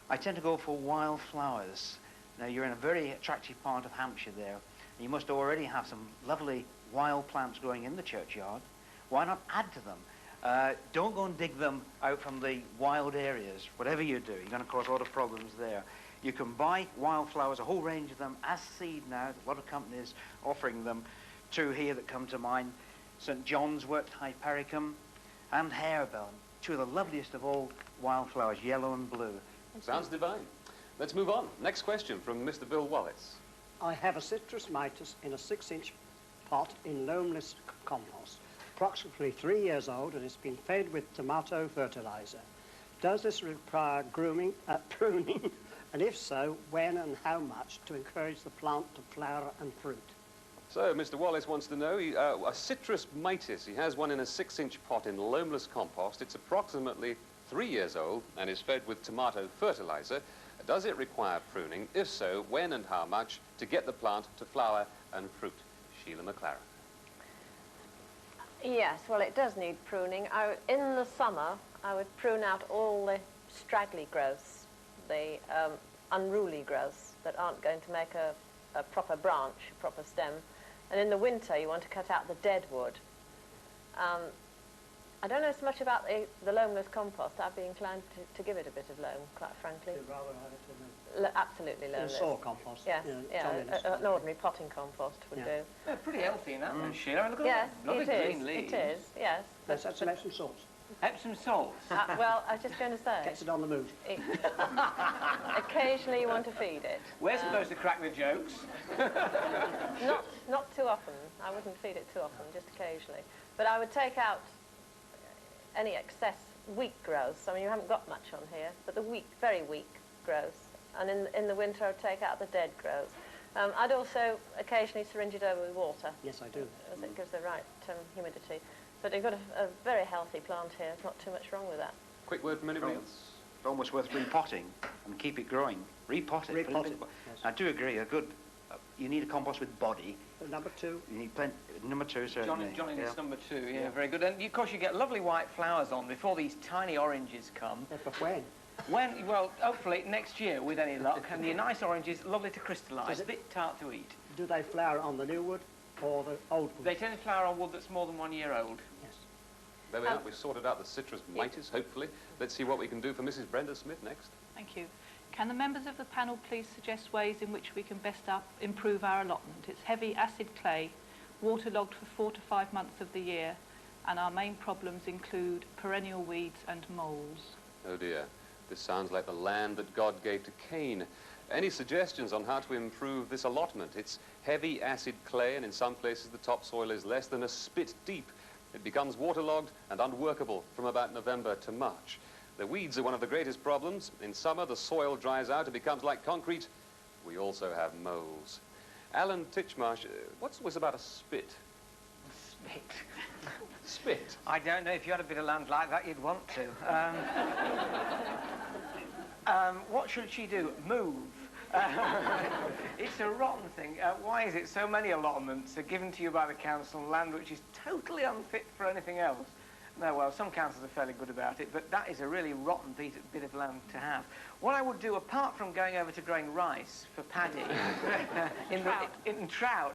I tend to go for wild flowers. Now, you're in a very attractive part of Hampshire there, and you must already have some lovely wild plants growing in the churchyard. Why not add to them? Don't go and dig them out from the wild areas. Whatever you do, you're going to cause a lot of problems there. You can buy wildflowers, a whole range of them, as seed now. There's a lot of companies offering them. Two here that come to mind, St. John's wort, Hypericum, and harebell. Two of the loveliest of all wildflowers, yellow and blue. Sounds divine. Let's move on. Next question from Mr. Bill Wallace. I have a citrus mitis in a 6-inch pot in loamless compost. Approximately 3 years old, and it's been fed with tomato fertilizer. Does this require pruning? And if so, when and how much to encourage the plant to flower and fruit? So, Mr. Wallace wants to know, a citrus mitis. He has one in a 6-inch pot in loamless compost. It's approximately 3 years old and is fed with tomato fertilizer. Does it require pruning? If so, when and how much to get the plant to flower and fruit? Sheila McLaren. Yes, well, it does need pruning. In the summer, I would prune out all the straggly growths, the unruly growths that aren't going to make a proper branch, a proper stem. And in the winter, you want to cut out the dead wood. I don't know so much about the loamless compost. I'd be inclined to give it a bit of loam, quite frankly. You'd rather have it in absolutely loamless. In soil compost. Yes, an ordinary potting compost would do. They're pretty healthy in that, Sheila. Look at yes, that. Lovely green leaves. It is, yes. Let's add some Epsom salts. Epsom salts? Well, I was just going to say... Gets it on the move. Occasionally you want to feed it. We're supposed to crack the jokes. Not too often. I wouldn't feed it too often, just occasionally. But I would take out any excess weak growths. I mean, you haven't got much on here, but the weak, very weak growths. And in the winter, I'd take out the dead growths. I'd also occasionally syringe it over with water. Yes, I do. As it gives the right humidity. But you've got a very healthy plant here. Not too much wrong with that. Quick word from anybody else? It's almost worth repotting and keep it growing. Repot it. Repot it. Yes. I do agree. You need a compost with body. Number 2. You need number 2, certainly. Johnny needs number 2. Yeah, very good. And of course, you get lovely white flowers on before these tiny oranges come. But when? Well, hopefully next year with any luck. And the nice oranges, lovely to crystallise, a bit tart to eat. Do they flower on the new wood or the old wood? They tend to flower on wood that's more than 1 year old. Yes. There we are. We've sorted out the citrus mitis, hopefully. Let's see what we can do for Mrs. Brenda Smith next. Thank you. Can the members of the panel please suggest ways in which we can best improve our allotment? It's heavy acid clay, waterlogged for 4 to 5 months of the year, and our main problems include perennial weeds and moles. Oh dear, this sounds like the land that God gave to Cain. Any suggestions on how to improve this allotment? It's heavy acid clay, and in some places the topsoil is less than a spit deep. It becomes waterlogged and unworkable from about November to March. The weeds are one of the greatest problems. In summer, the soil dries out and becomes like concrete. We also have moles. Alan Titchmarsh, what's this about a spit? Spit? Spit? I don't know. If you had a bit of land like that, you'd want to. What should she do? Move. It's a rotten thing. Why is it so many allotments are given to you by the council, land which is totally unfit for anything else? No, well, some councils are fairly good about it, but that is a really rotten bit of land to have. What I would do, apart from going over to growing rice for paddy in trout,